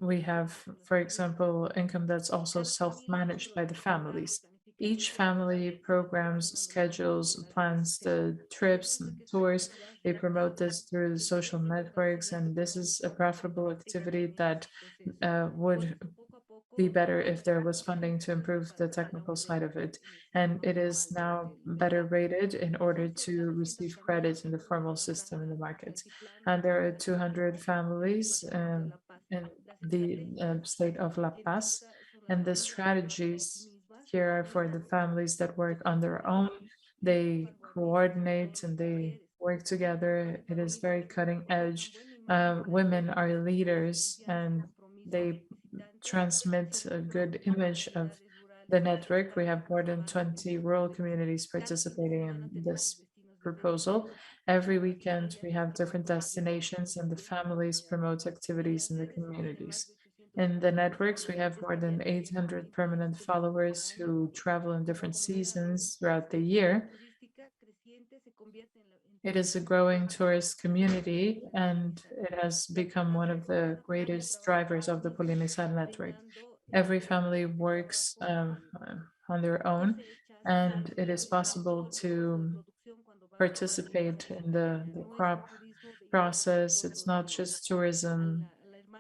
we have, for example, income that's also self-managed by the families. Each family programs, schedules, plans the trips and tours. They promote this through the social networks, and this is a profitable activity that would be better if there was funding to improve the technical side of it. And it is now better rated in order to receive credit in the formal system in the market. And there are 200 families in the state of La Paz. And the strategies here are for the families that work on their own. They coordinate and they work together. It is very cutting edge. Women are leaders and they transmit a good image of the network. We have more than 20 rural communities participating in this proposal. Every weekend, we have different destinations and the families promote activities in the communities. In the networks, we have more than 800 permanent followers who travel in different seasons throughout the year. It is a growing tourist community and it has become one of the greatest drivers of the Polinizar network. Every family works on their own, and it is possible to participate in the crop process. It's not just tourism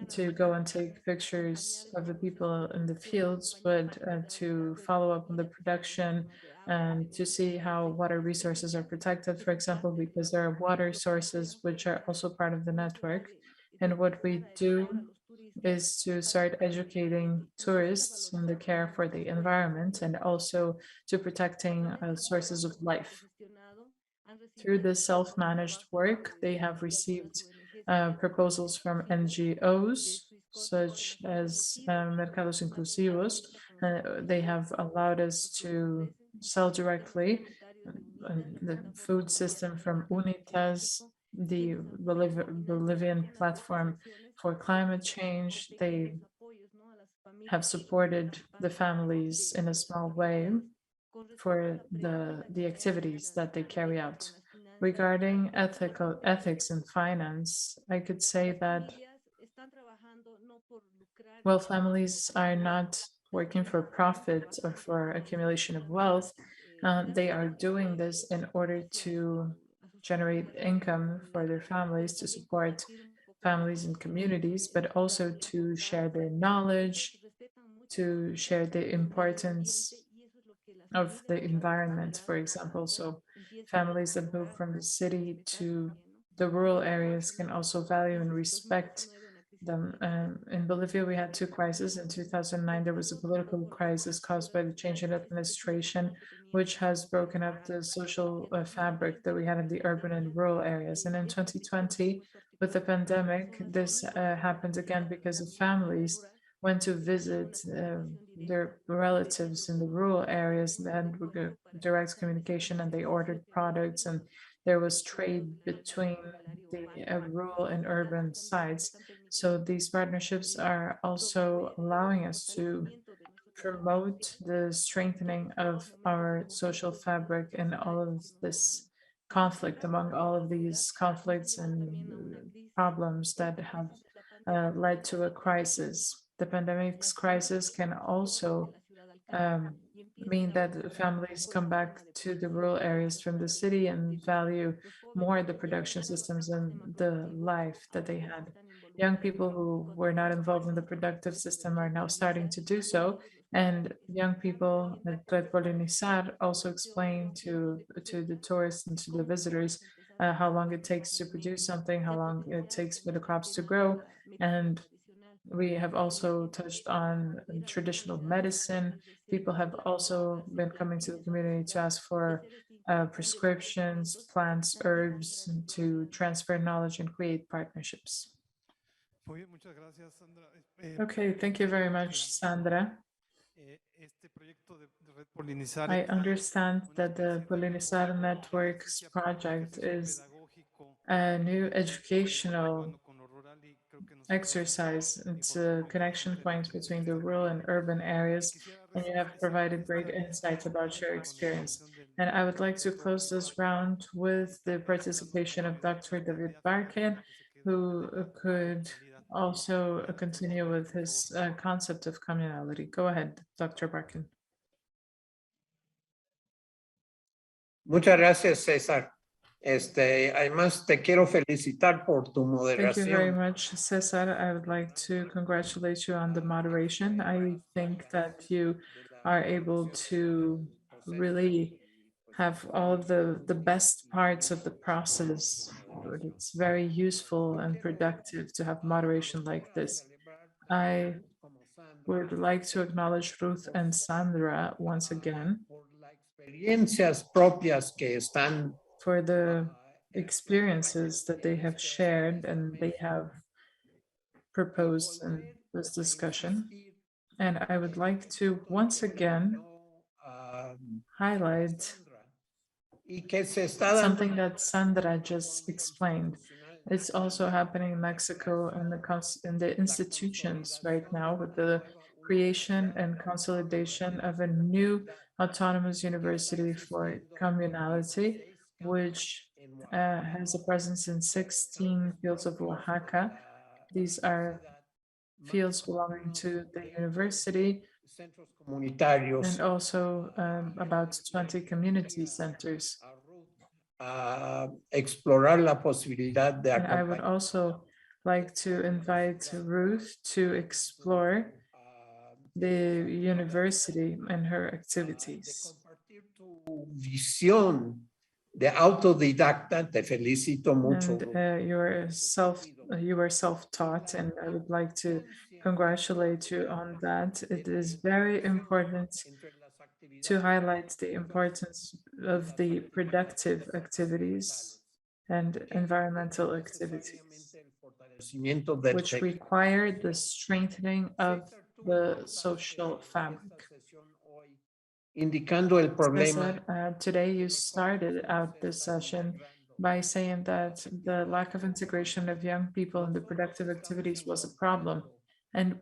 to go and take pictures of the people in the fields, but to follow up on the production and to see how water resources are protected, for example, because there are water sources which are also part of the network. And what we do is to start educating tourists in the care for the environment and also to protecting sources of life. Through this self-managed work, they have received proposals from NGOs such as Mercados Inclusivos. They have allowed us to sell directly the food system from Unitas, the Bolivian platform for climate change. They have supported the families in a small way for the activities that they carry out. Regarding ethics and finance, I could say that, well, families are not working for profit or for accumulation of wealth. They are doing this in order to generate income for their families, to support families and communities, but also to share their knowledge, to share the importance of the environment, for example. So families that move from the city to the rural areas can also value and respect them. In Bolivia, we had two crises. In 2009, there was a political crisis caused by the change in administration, which has broken up the social fabric that we had in the urban and rural areas. And in 2020, with the pandemic, this happened again because of families went to visit their relatives in the rural areas and had direct communication, and they ordered products, and there was trade between the rural and urban sites. So these partnerships are also allowing us to promote the strengthening of our social fabric and all of this conflict among all of these conflicts and problems that have led to a crisis. The pandemic's crisis can also mean that families come back to the rural areas from the city and value more the production systems and the life that they had. Young people who were not involved in the productive system are now starting to do so. And young people at Polinizar also explain to the tourists and to the visitors how long it takes to produce something, how long it takes for the crops to grow. And We have also touched on traditional medicine. People have also been coming to the community to ask for prescriptions, plants, herbs, and to transfer knowledge and create partnerships. Muy bien, muchas gracias, Sandra. Okay, thank you very much, Sandra. Este proyecto de Red Polinizar I es understand una that the especie de Polinizar Networks project is a new educational exercise. It's a connection point between the rural and urban areas, and you have provided great insights about your experience. And I would like to close this round with the participation of Dr. David Barkin, who could also continue with his concept of communality. Go ahead, Dr. Barkin. Muchas gracias, César. Además, te quiero felicitar por tu Thank you very moderación. much, Cesar. I would like to congratulate you on the moderation. I think that you are able to really have all of the best parts of the process. But it's very useful and productive to have moderation like this. I would like to acknowledge Ruth and Sandra once again Por las experiencias propias que están for the experiences that they have shared and they have proposed in this discussion. And I would like to once again highlight y que se está dando something that Sandra just explained. It's also happening in Mexico in the institutions right now with the creation and consolidation of a new autonomous university for communality, which has a presence in 16 fields of Oaxaca. These are fields belonging to the university centros comunitarios. and also about 20 community centers. Explorar la posibilidad de And I would acompañar also like to invite Ruth to explore the university and her activities. compartir tu visión de autodidacta. Te felicito mucho. And you are self-taught, and I would like to congratulate you on that. It is very important to highlight the importance of the productive activities and environmental activities, which require the strengthening of the social fabric. Indicando el problema. Cesar, today you started out this session by saying that the lack of integration of young people in the productive activities was a problem. And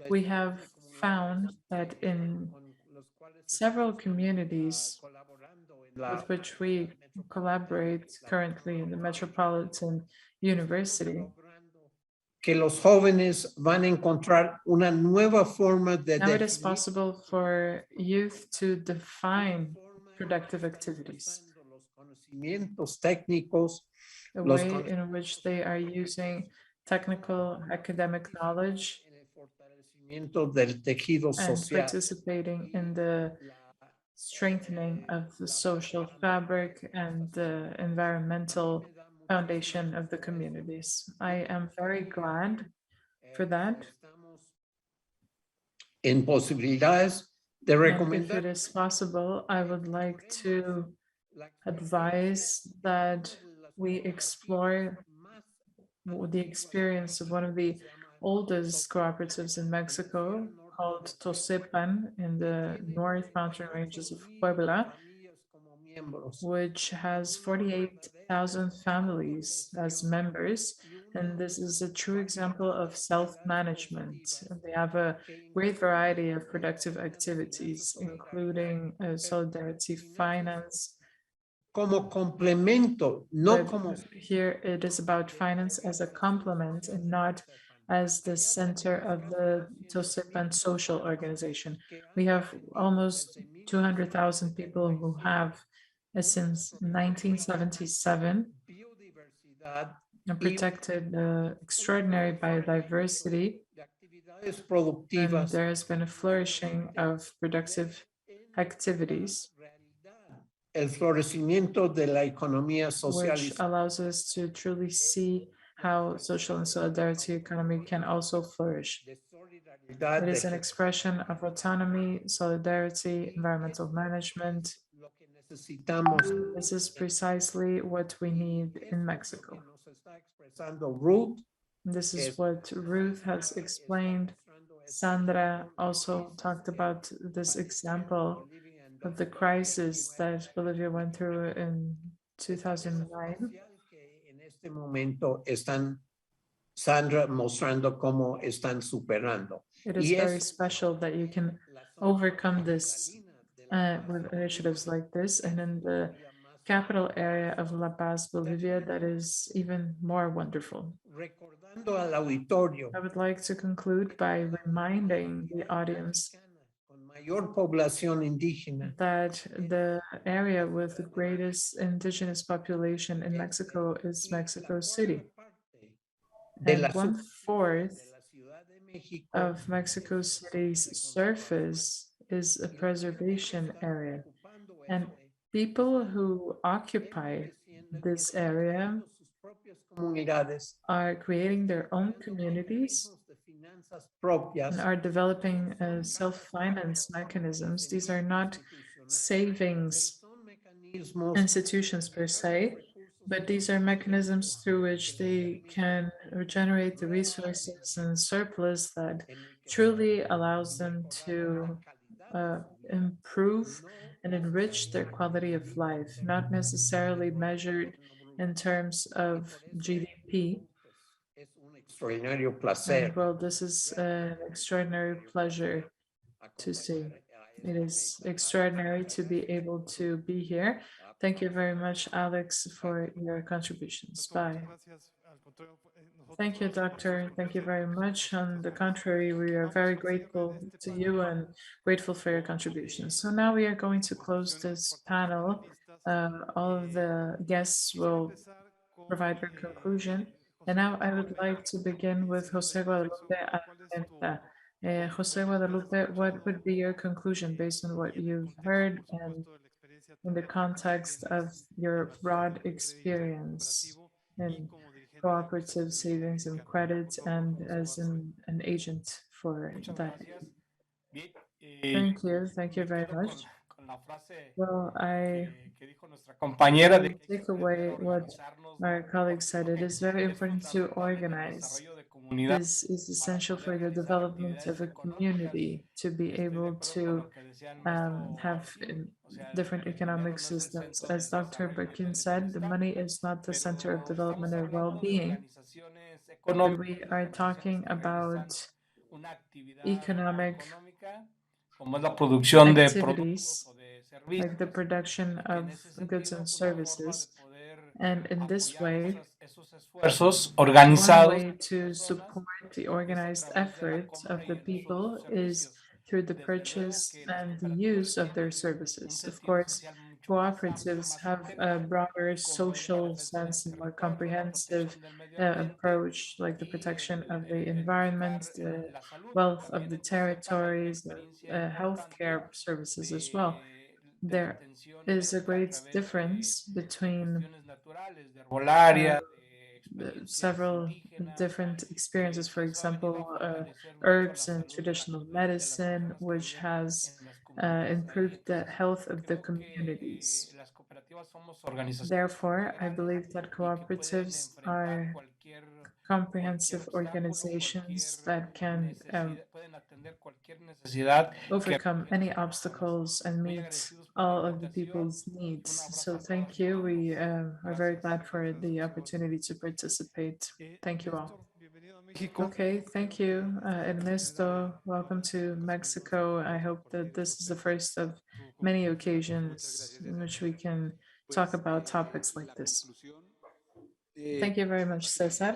we have found that in several communities with which we collaborate currently in the Metropolitan University, Que los jóvenes van a encontrar una nueva forma de now it is definir possible for youth to define productive activities, los conocimientos técnicos, a los way in which they are using technical academic knowledge en el fortalecimiento del tejido and social. participating in the strengthening of the social fabric and the environmental foundation of the communities. I am very glad for that. En posibilidades de And if recomendar it is possible, I would like to advise that we explore the experience of one of the oldest cooperatives in Mexico called Tosepan in the North Mountain Ranges of Puebla, which has 48,000 families as members. And this is a true example of self-management. They have a great variety of productive activities, including solidarity finance. como complemento, no But como here it is about finance as a complement and not as the center of the Tosepan social organization. We have almost 200,000 people who have since 1977 biodiversidad protected extraordinary biodiversity, de actividades and productivas. there has been a flourishing of productive activities, El florecimiento de la economía social y which allows us to truly see how social and solidarity economy can also flourish. It is an expression of autonomy, solidarity, environmental management. This is precisely what we need in Mexico. This is what Ruth has explained. Sandra also talked about this example of the crisis that Bolivia went through in 2009. En este momento están, Sandra, mostrando cómo están superando. It is very special that you can overcome this with initiatives like this. And in the capital area of La Paz, Bolivia, that is even more wonderful. Recordando al auditorio I would like to conclude by reminding the audience con mayor población indígena that the area with the greatest indigenous population in Mexico is Mexico City. de And la 1/4 Ciudad de México of Mexico City's surface is a preservation area. And people who occupy this area sus propias comunidades are creating their own communities de finanzas propias and are developing self-finance mechanisms. These are not savings son mecanismos institutions per se, but these are mechanisms through which they can regenerate the resources and surplus that truly allows them to improve and enrich their quality of life, not necessarily measured in terms of GDP. es un extraordinario placer. And well, this is an extraordinary pleasure to see. It is extraordinary to be able to be here. Thank you very much, Alex, for your contributions. Bye. Thank you, Doctor. Thank you very much. On the contrary, we are very grateful to you and grateful for your contributions. So now we are going to close this panel. All of the guests will provide their conclusion. And now I would like to begin with Jose Guadalupe Armenta. Jose Guadalupe, what would be your conclusion based on what you've heard and in the context of your broad experience in cooperative savings and credit and as an agent for that? Thank you very much. Well, I take away what our colleague said. It is very important to organize. This is essential for the development of a community to be able to have different economic systems. As Dr. Burkin said, the money is not the center of development or well-being. But we are talking about economic activities like the production of goods and services. And in this way, one way to support the organized effort of the people is through the purchase and the use of their services. Of course, cooperatives have a broader social sense and more comprehensive approach, like the protection of the environment, the wealth of the territories, healthcare services as well. There is a great difference between several different experiences, for example, herbs and traditional medicine, which has improved the health of the communities. Therefore, I believe that cooperatives are comprehensive organizations that can overcome any obstacles and meet all of the people's needs. So thank you. We are very glad for the opportunity to participate. Thank you all. Okay, thank you, Ernesto. Welcome to Mexico. I hope that this is the first of many occasions in which we can talk about topics like this. Thank you very much, Cesar.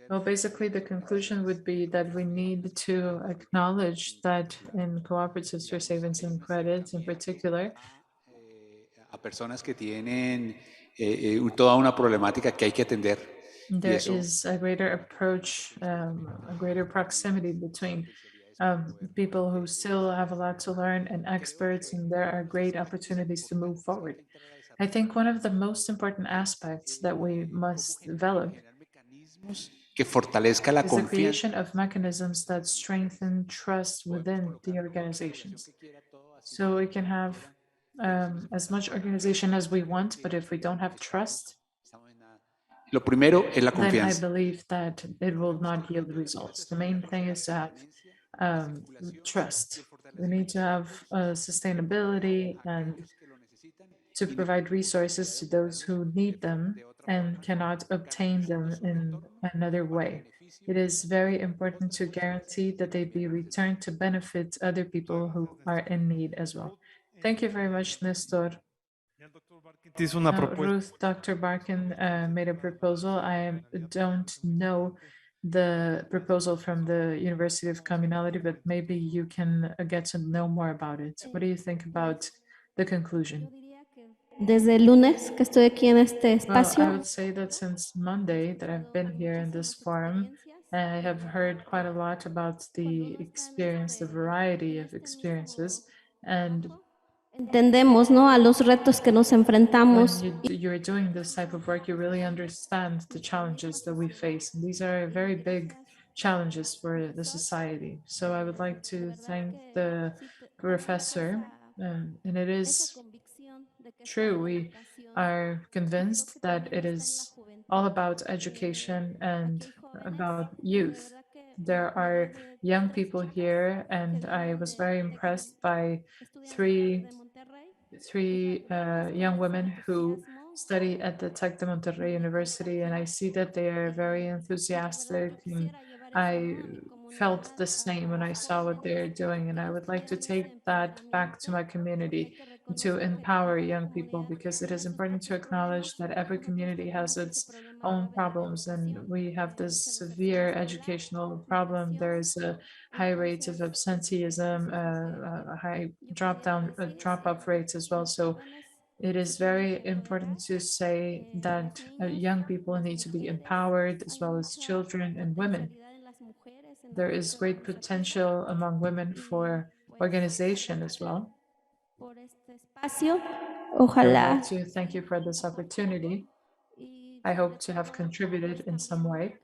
Well, basically, the conclusion would be that we need to acknowledge that in cooperatives for savings and credits in particular, a personas que tienen toda una problemática que hay que atender. there is a greater approach, a greater proximity between people who still have a lot to learn and experts, and there are great opportunities to move forward. I think one of the most important aspects that we must develop mecanismos que fortalezca la is the confianza. creation of mechanisms that strengthen trust within the organizations. So we can have as much organization as we want, but if we don't have trust, Lo primero es la then I confianza. believe that it will not yield results. The main thing is to have trust. We need to have sustainability and to provide resources to those who need them and cannot obtain them in another way. It is very important to guarantee that they be returned to benefit other people who are in need as well. Thank you very much, Nestor. Ya el doctor Barkent hizo una Now, propuesta. Ruth, Dr. Barkin made a proposal. I don't know the proposal from the University of Communality, but maybe you can get to know more about it. What do you think about the conclusion? Desde el lunes que estoy aquí en este Well, I espacio, would say that since Monday that I've been here in this forum, I have heard quite a lot about the experience, the variety of experiences, and entendemos, ¿no?, a los retos que nos when enfrentamos you're doing this type of work, you really understand the challenges that we face. And these are very big challenges for the society. So I would like to thank the professor, and it is true. We are convinced that it is all about education and about youth. There are young people here, and I was very impressed by three young women who study at the Tec de Monterrey University, and I see that they are very enthusiastic, and I felt the same when I saw what they're doing, and I would like to take that back to my community to empower young people, because it is important to acknowledge that every community has its own problems, and we have this severe educational problem. There is a high rate of absenteeism, a high drop-off rates as well. So it is very important to say that young people need to be empowered, as well as children and women. There is great potential among women for organization as well. I would ojalá like to thank you for this opportunity. I hope to have contributed in some way.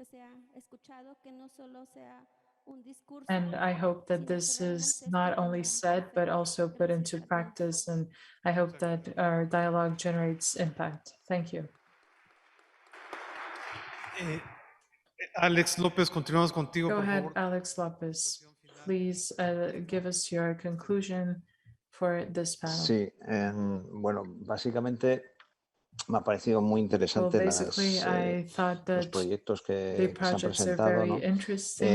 And I hope that this is not only said, but also put into practice. And I hope that our dialogue generates impact. Thank you. Alex López, continuamos contigo, Go por ahead, favor. Alex Lopez. Please give us your conclusion for this panel. Sí, bueno, básicamente me ha parecido muy Well, interesante basically, I thought los that proyectos the que se han projects are presentado, very ¿no? interesting.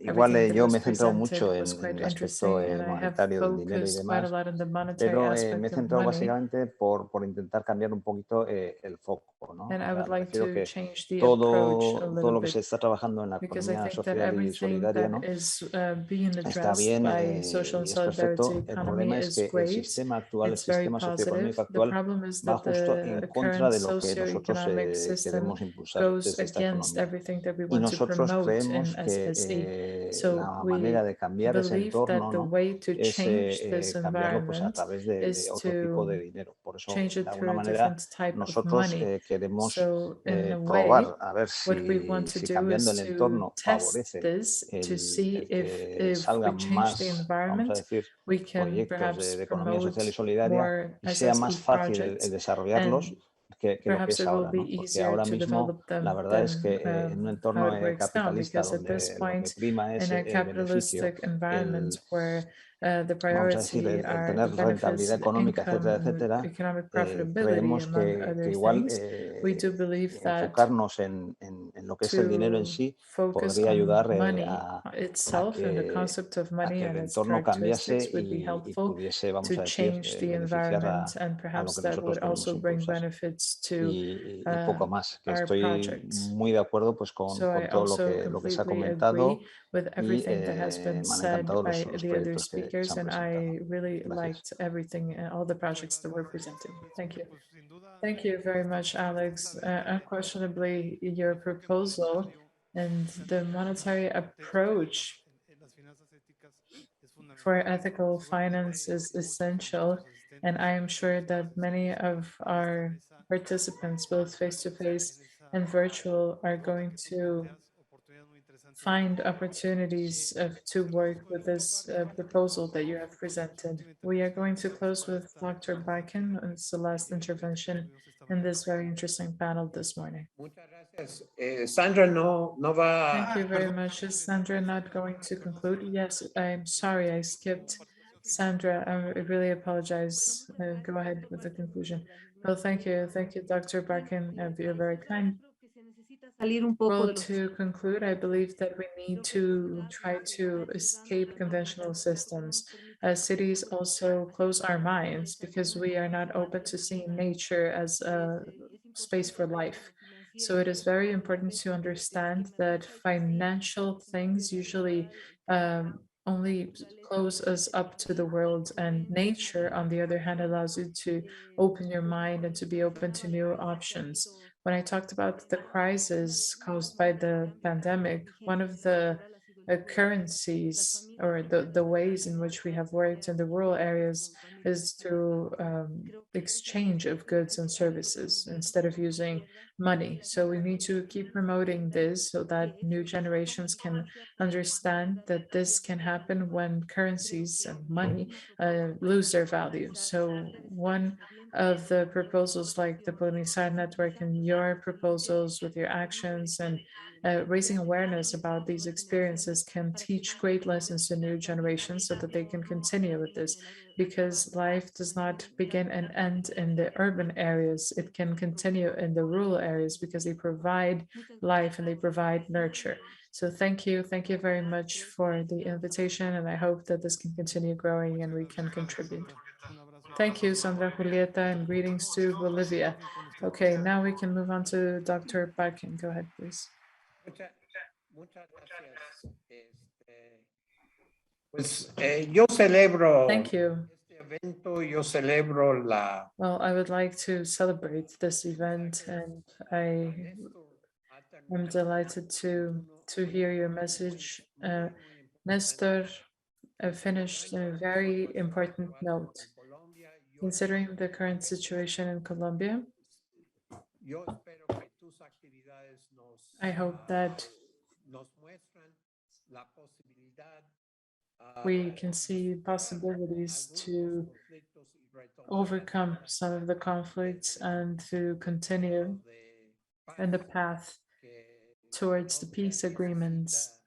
Igual Everything that yo was me he centrado presented mucho was en quite el aspecto interesting, and I have monetario del dinero y focused quite a demás, lot on the monetary pero me he aspect of centrado money. básicamente por intentar cambiar un poquito el foco, ¿no? And O I sea, would me like refiero to que change the approach a todo little lo que se bit, está trabajando en la because I economía think that social y everything solidaria, ¿no? that is being Está addressed bien by social and y es solidarity perfecto. El economy problema es is que el great. sistema actual, el It's very sistema socioeconómico positive. The actual, problem is va that justo en the contra current de lo que nosotros socioeconomic system queremos impulsar goes desde esta against economía. everything that we Y want to nosotros promote in creemos que SSE. So la we manera de cambiar ese believe that entorno, the ¿no? way to es change this cambiarlo pues, a environment través de is otro tipo de to dinero. Por eso, change it de through alguna a manera, different type of nosotros money. queremos So in a way, probar a ver what we want to si do cambiando is el to entorno test favorece this to see el que if salgan we change the más, vamos a environment, decir, we can proyectos perhaps de economía social promote y solidaria more y sea SSE más fácil projects, el desarrollarlos and que lo que perhaps es it will ahora, be ¿no? Porque easier ahora to mismo develop la them verdad es que than en un how entorno it breaks down, capitalista because at this donde lo que point, prima es in a el beneficio, capitalistic environment where the vamos a decir, priority el are tener the benefits, rentabilidad the económica, income, etcétera, and etcétera, economic profitability, creemos among other igual things. We do believe that enfocarnos en lo que es el dinero en to sí focus podría on ayudar money a itself and the concept of a money que and el its entorno cambiase characteristics would be y helpful pudiese, vamos to a decir, change the beneficiar environment, and a lo perhaps que that nosotros would queremos also bring impulsar. benefits to Y poco más, que our estoy projects. muy de acuerdo pues, So I todo also lo que se ha completely comentado agree with y everything that has been me han said encantado by los the other proyectos que se speakers, han and presentado. I really Gracias. liked everything, all the projects that were presented. Thank you. Pues, sin duda, Thank you very much, Alex. Unquestionably, your proposal and the monetary approach en las finanzas éticas es fundamental. for ethical finance is essential, and I am sure that many of our participants, both face to face and virtual are going to find opportunities to work with this proposal that you have presented. We are going to close with Dr. Bakken. It's the last intervention in this very interesting panel this morning. Muchas gracias. Sandra no va. Thank you very much. Is Sandra not going to conclude? Yes, I'm sorry, I skipped Sandra. I really apologize. Go ahead with the conclusion. Well, thank you. Thank you, Dr. Bakken. You're very kind. Well, to conclude, I believe that we need to try to escape conventional systems. Cities also close our minds because we are not open to seeing nature as a space for life. So it is very important to understand that financial things usually only close us up to the world, and nature, on the other hand, allows you to open your mind and to be open to new options. When I talked about the crisis caused by the pandemic, one of the currencies or the ways in which we have worked in the rural areas is through exchange of goods and services instead of using money. So we need to keep promoting this so that new generations can understand that this can happen when currencies and money lose their value. So one of the proposals like the Polinizar Network and your proposals with your actions and raising awareness about these experiences can teach great lessons to new generations so that they can continue with this, because life does not begin and end in the urban areas. It can continue in the rural areas because they provide life and they provide nurture. So thank you very much for the invitation, and I hope that this can continue growing and we can contribute. Thank you, Sandra Julieta, and greetings to Bolivia. Okay, now we can move on to Dr. Bakken. Go ahead, please. Muchas gracias. Pues yo celebro Thank you. este evento, yo celebro la. Well, I would like to celebrate this event, and I am delighted to hear your message. Nestor finished in a very important note. Considering the current situation in Colombia, I hope that we can see possibilities to overcome some of the conflicts and to continue in the path towards the peace agreements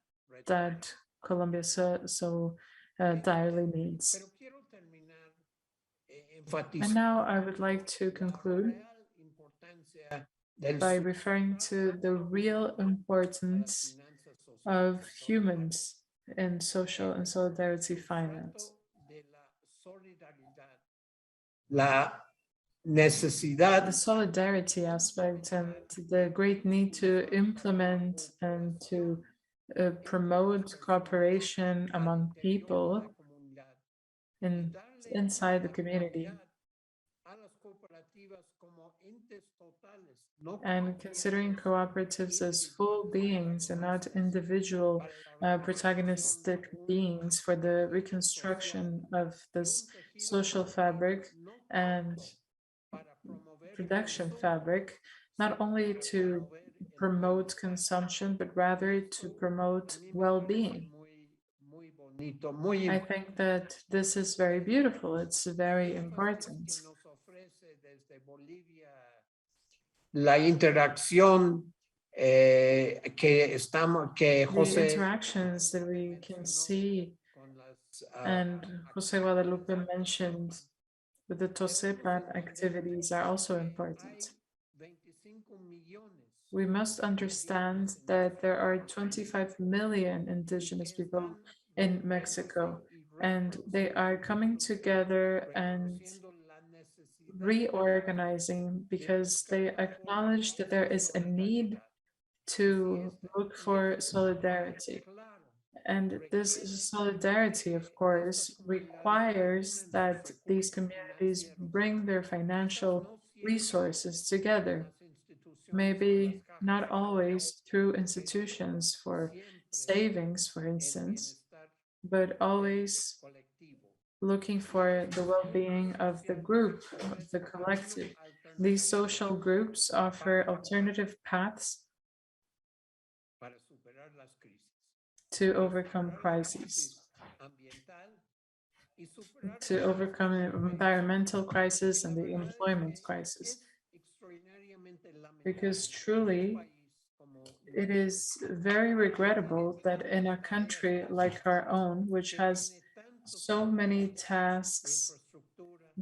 that Colombia so direly needs. And now I would like to conclude by referring to the real importance of humans in social and solidarity finance. La necesidad. The solidarity aspect and the great need to implement and to promote cooperation among people inside the community, and considering cooperatives as full beings and not individual protagonistic beings for the reconstruction of this social fabric and production fabric, not only to promote consumption, but rather to promote well-being. I think that this is very beautiful. It's very important. La interacción que José. The interactions that we can see, and Jose Guadalupe mentioned with the TOSEPAN activities, are also important. We must understand that there are 25 million indigenous people in Mexico, and they are coming together and reorganizing because they acknowledge that there is a need to look for solidarity. And this solidarity, of course, requires that these communities bring their financial resources together. Maybe not always through institutions for savings, for instance, but always looking for the well-being of the group, of the collective. These social groups offer alternative paths para superar las crisis. to overcome crises, Ambiental y superar to overcome an environmental crisis and the employment crisis. Because truly, it is very regrettable that in a country like our own, which has so many tasks,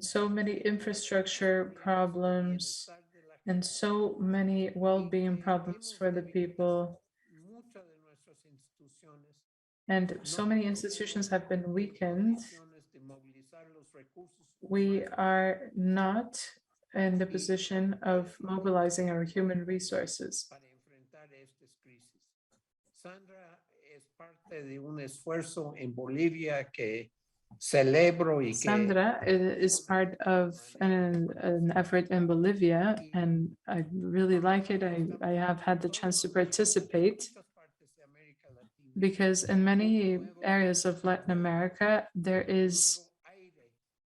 so many infrastructure problems, and so many well-being problems for the people, and so many institutions have been weakened, we are not in the position of mobilizing our human resources. para enfrentar estas crisis. Sandra es parte de un esfuerzo en Bolivia que celebro y que Sandra is part of an effort in Bolivia, and I really like it. I have had the chance to participate because in many areas of Latin America, there is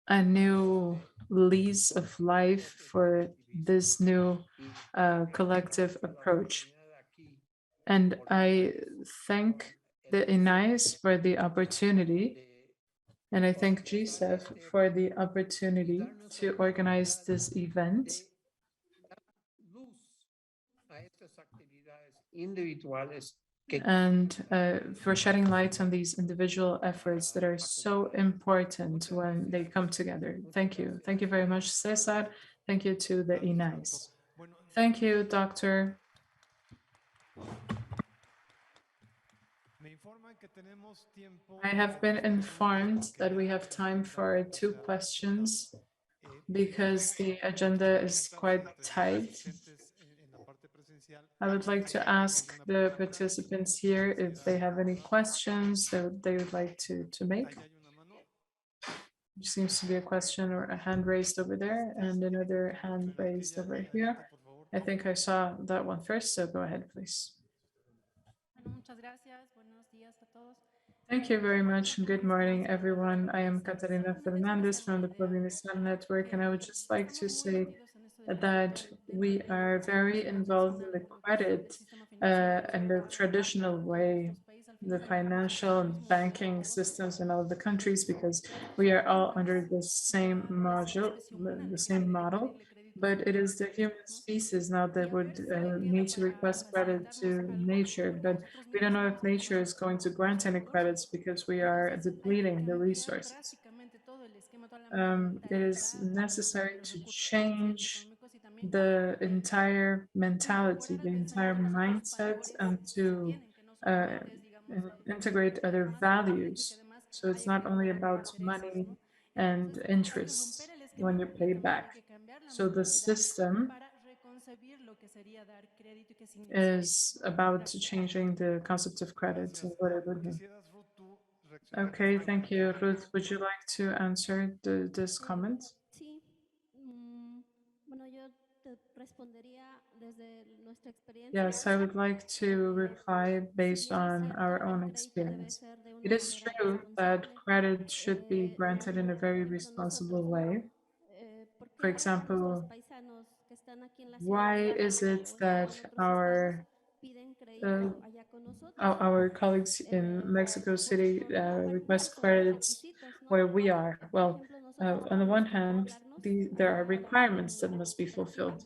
a new lease of life for this new collective approach. And I thank the INAIS for the opportunity, and I thank GSEF for the opportunity to organize this event. individuales And for shedding light on these individual efforts that are so important when they come together. Thank you. Thank you very much, Cesar. Thank you to the INAIS. Thank you, Doctor. I have been informed that we have time for 2 questions because the agenda is quite tight. I would like to ask the participants here if they have any questions that they would like to make. There seems to be a question or a hand raised over there and another hand raised over here. I think I saw that one first, so go ahead, please. Thank you very much. Good morning, everyone. I am Catarina Fernandez from the Provincial Network, and I would just like to say that we are very involved in the credit and the traditional way, the financial and banking systems in all of the countries, because we are all under the same module, the same model. But it is the human species now that would need to request credit to nature. But we don't know if nature is going to grant any credits because we are depleting the resources. It is necessary to change the entire mentality, the entire mindset, and to integrate other values. So it's not only about money and interest when you pay back. So the system is about changing the concept of credit and what it would mean. Okay, thank you. Ruth, would you like to answer this comment? Sí. Bueno, yo te respondería desde nuestra experiencia. Yes, I would like to reply based on our own experience. It is true that credit should be granted in a very responsible way. For example, why is it that our colleagues in Mexico City request credits where we are? Well, on the one hand, there are requirements that must be fulfilled.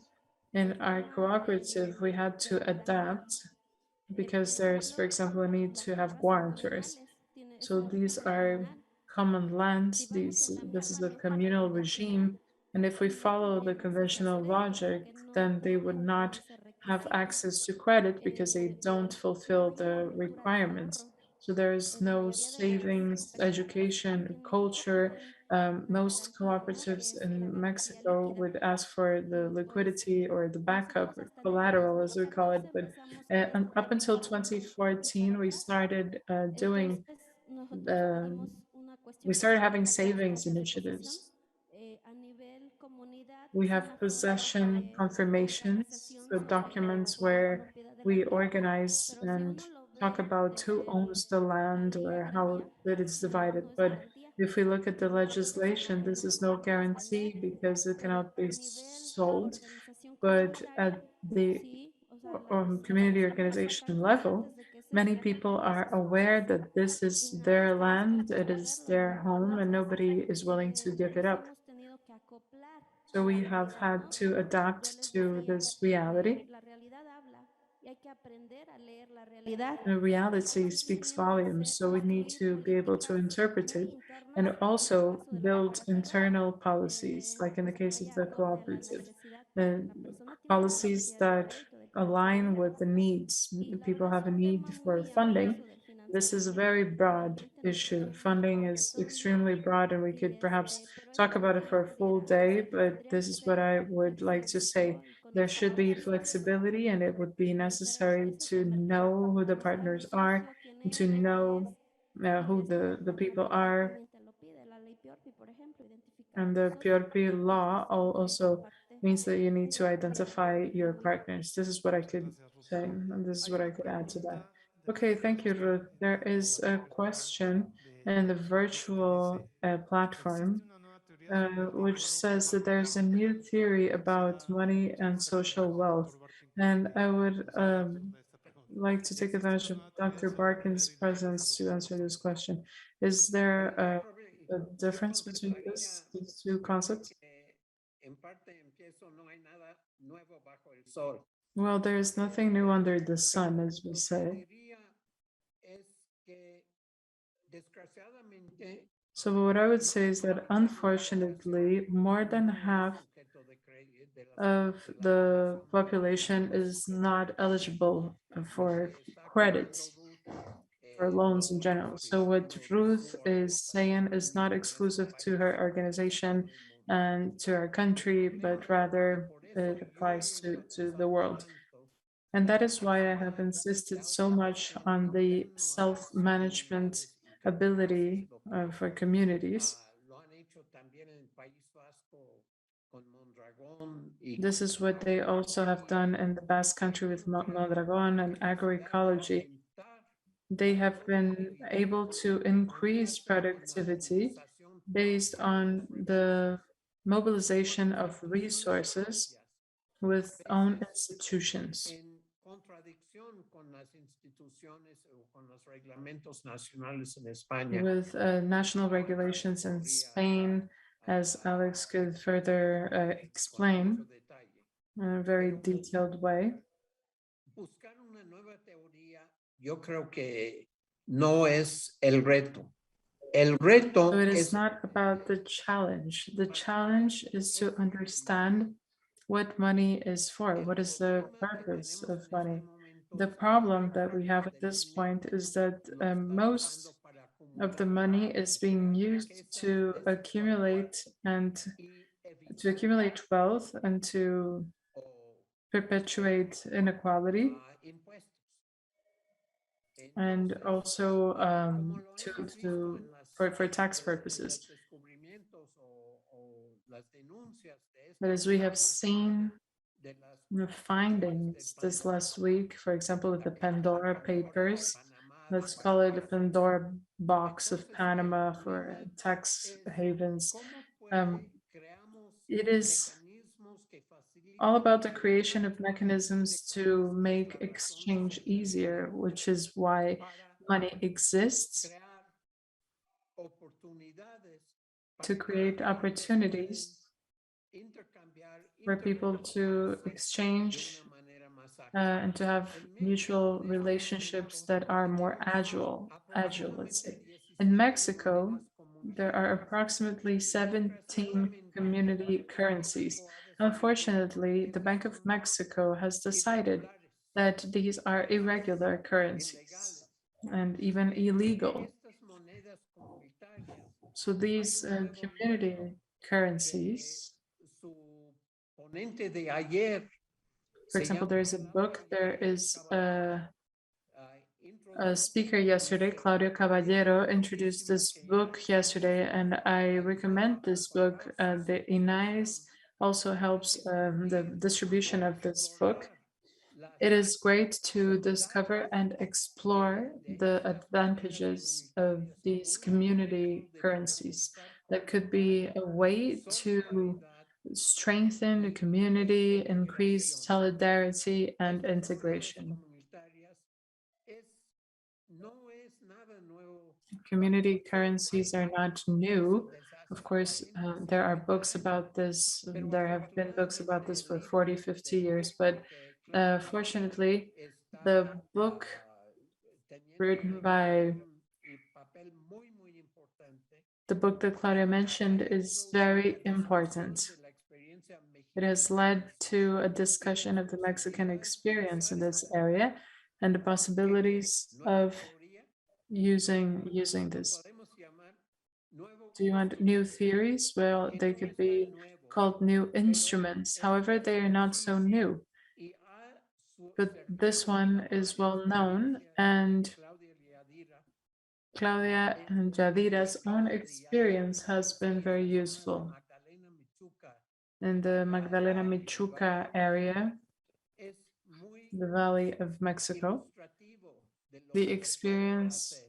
In our cooperative, we had to adapt because there's, for example, a need to have guarantors. So these are common lands, this is a communal regime. And if we follow the conventional logic, then they would not have access to credit because they don't fulfill the requirements. So there is no savings, education, culture. Most cooperatives in Mexico would ask for the liquidity or the backup or collateral, as we call it. But up until 2014, we started we started having savings initiatives. We have possession confirmations, so documents where we organize and talk about who owns the land or how it is divided. But If we look at the legislation, this is no guarantee because it cannot be sold, but at the community organization level, many people are aware that this is their land, it is their home, and nobody is willing to give it up. So we have had to adapt to this reality. The reality speaks volumes, so we need to be able to interpret it and also build internal policies, like in the case of the cooperative, policies that align with the needs. People have a need for funding. This is a very broad issue. Funding is extremely broad, and we could perhaps talk about it for a full day, but this is what I would like to say. There should be flexibility, and it would be necessary to know who the partners are, and to know who the people are. And the PRP law also means that you need to identify your partners. This is what I could say, and this is what I could add to that. Okay, thank you, Ruth. There is a question in the virtual platform which says that there's a new theory about money and social wealth. And I would like to take advantage of Dr. Barkin's presence to answer this question. Is there a difference between these two concepts? Well, there is nothing new under the sun, as we say. So what I would say is that unfortunately, more than half of the population is not eligible for credits, for loans in general. So what Ruth is saying is not exclusive to her organization and to our country, but rather it applies to the world. And that is why I have insisted so much on the self-management ability for communities. This is what they also have done in the Basque Country with Mondragon and agroecology. They have been able to increase productivity based on the mobilization of resources with own institutions. With national regulations in Spain, as Alex could further explain in a very detailed way. Yo creo que no es el reto. El reto So it is not about the challenge. The challenge is to understand what money is for. What is the purpose of money? The problem that we have at this point is that most of the money is being used to accumulate wealth and to perpetuate inequality, and also for tax purposes. But as we have seen the findings this last week, for example, with the Pandora Papers, let's call it a Pandora box of Panama for tax havens. It is all about the creation of mechanisms to make exchange easier, which is why money exists, to create opportunities for people to exchange and to have mutual relationships that are more agile, let's say. In Mexico, there are approximately 17 community currencies. Unfortunately, the Bank of Mexico has decided that these are irregular currencies and even illegal. So these community currencies, for example, there is a book, there is a speaker yesterday, Claudio Caballero, introduced this book yesterday, and I recommend this book. The INAIS also helps the distribution of this book. It is great to discover and explore the advantages of these community currencies. That could be a way to strengthen the community, increase solidarity and integration. Community currencies are not new. Of course, there are books about this. There have been books about this for 40, 50 years, but fortunately, the book written by the book that Claudia mentioned is very important. It has led to a discussion of the Mexican experience in this area and the possibilities of using this. Do you want new theories? Well, they could be called new instruments. However, they are not so new. But this one is well known, and Claudia and Yadira's own experience has been very useful. In the Magdalena Michuca area, the Valley of Mexico, the experience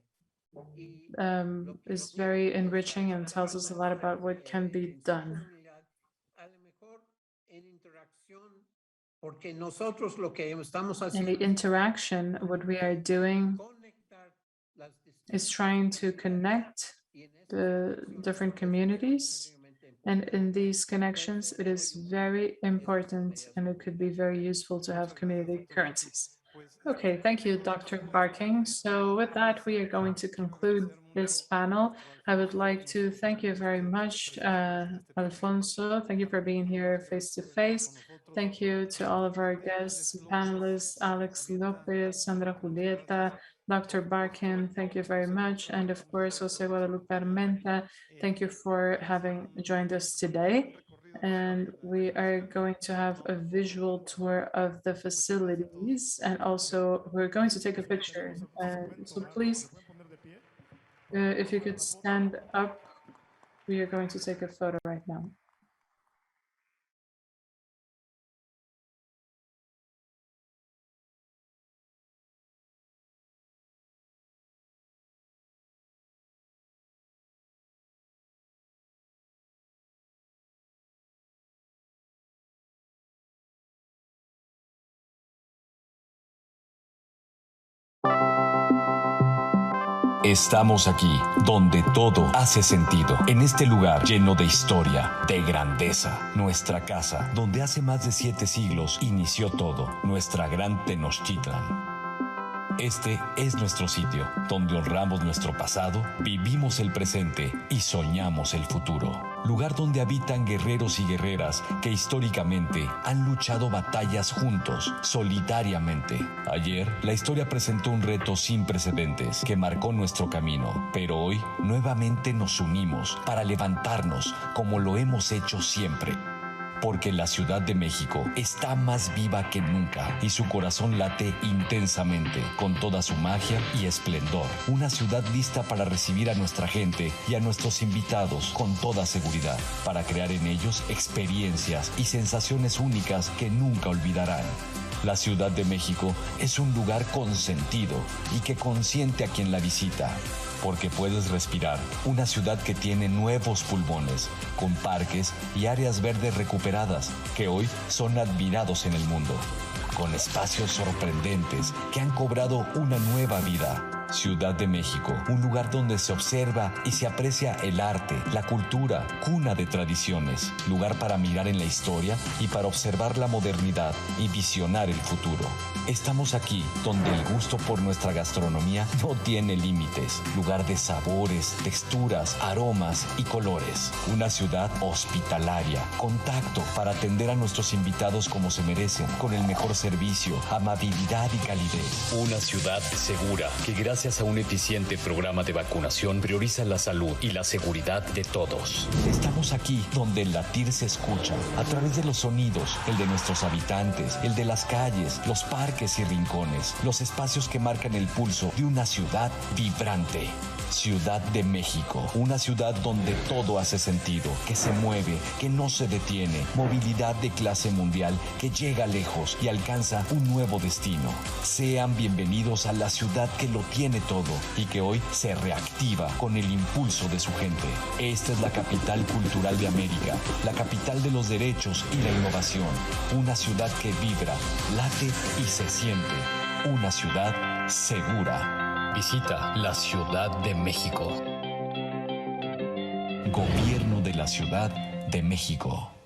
is very enriching and tells us a lot about what can be done. In the interaction, what we are doing is trying to connect the different communities. And in these connections, it is very important and it could be very useful to have community currencies. Okay, thank you, Dr. Barking. So with that, we are going to conclude this panel. I would like to thank you very much, Alfonso. Thank you for being here face to face. Thank you to all of our guests, panelists, Alex Lopez, Sandra Julieta, Dr. Barkin, thank you very much. And of course, Jose Guadalupe Armenta, thank you for having joined us today. And we are going to have a visual tour of the facilities, and also we're going to take a picture. So please, if you could stand up, we are going to take a photo right now. Estamos aquí, donde todo hace sentido, en este lugar lleno de historia, de grandeza, nuestra casa, donde hace más de 7 siglos inició todo, nuestra gran Tenochtitlan. Este es nuestro sitio, donde honramos nuestro pasado, vivimos el presente y soñamos el futuro. Lugar donde habitan guerreros y guerreras que históricamente han luchado batallas juntos, solidariamente. Ayer, la historia presentó un reto sin precedentes que marcó nuestro camino, pero hoy nuevamente nos unimos para levantarnos como lo hemos hecho siempre. Porque la Ciudad de México está más viva que nunca y su corazón late intensamente con toda su magia y esplendor. Una ciudad lista para recibir a nuestra gente y a nuestros invitados con toda seguridad, para crear en ellos experiencias y sensaciones únicas que nunca olvidarán. La Ciudad de México es un lugar con sentido y que consiente a quien la visita. Porque puedes respirar una ciudad que tiene nuevos pulmones, con parques y áreas verdes recuperadas que hoy son admirados en el mundo, con espacios sorprendentes que han cobrado una nueva vida. Ciudad de México, un lugar donde se observa y se aprecia el arte, la cultura, cuna de tradiciones, lugar para mirar en la historia y para observar la modernidad y visionar el futuro. Estamos aquí donde el gusto por nuestra gastronomía no tiene límites, lugar de sabores, texturas, aromas y colores. Una ciudad hospitalaria, con tacto para atender a nuestros invitados como se merecen, con el mejor servicio, amabilidad y calidez. Una ciudad segura que gracias a un eficiente programa de vacunación prioriza la salud y la seguridad de todos. Estamos aquí donde el latir se escucha a través de los sonidos, el de nuestros habitantes, el de las calles, los parques y rincones, los espacios que marcan el pulso de una ciudad vibrante. Ciudad de México, una ciudad donde todo hace sentido, que se mueve, que no se detiene, movilidad de clase mundial que llega lejos y alcanza un nuevo destino. Sean bienvenidos a la ciudad que lo tiene todo y que hoy se reactiva con el impulso de su gente. Esta es la capital cultural de América, la capital de los derechos y la innovación, una ciudad que vibra, late y se siente, una ciudad segura. Visita la Ciudad de México. Gobierno de la Ciudad de México.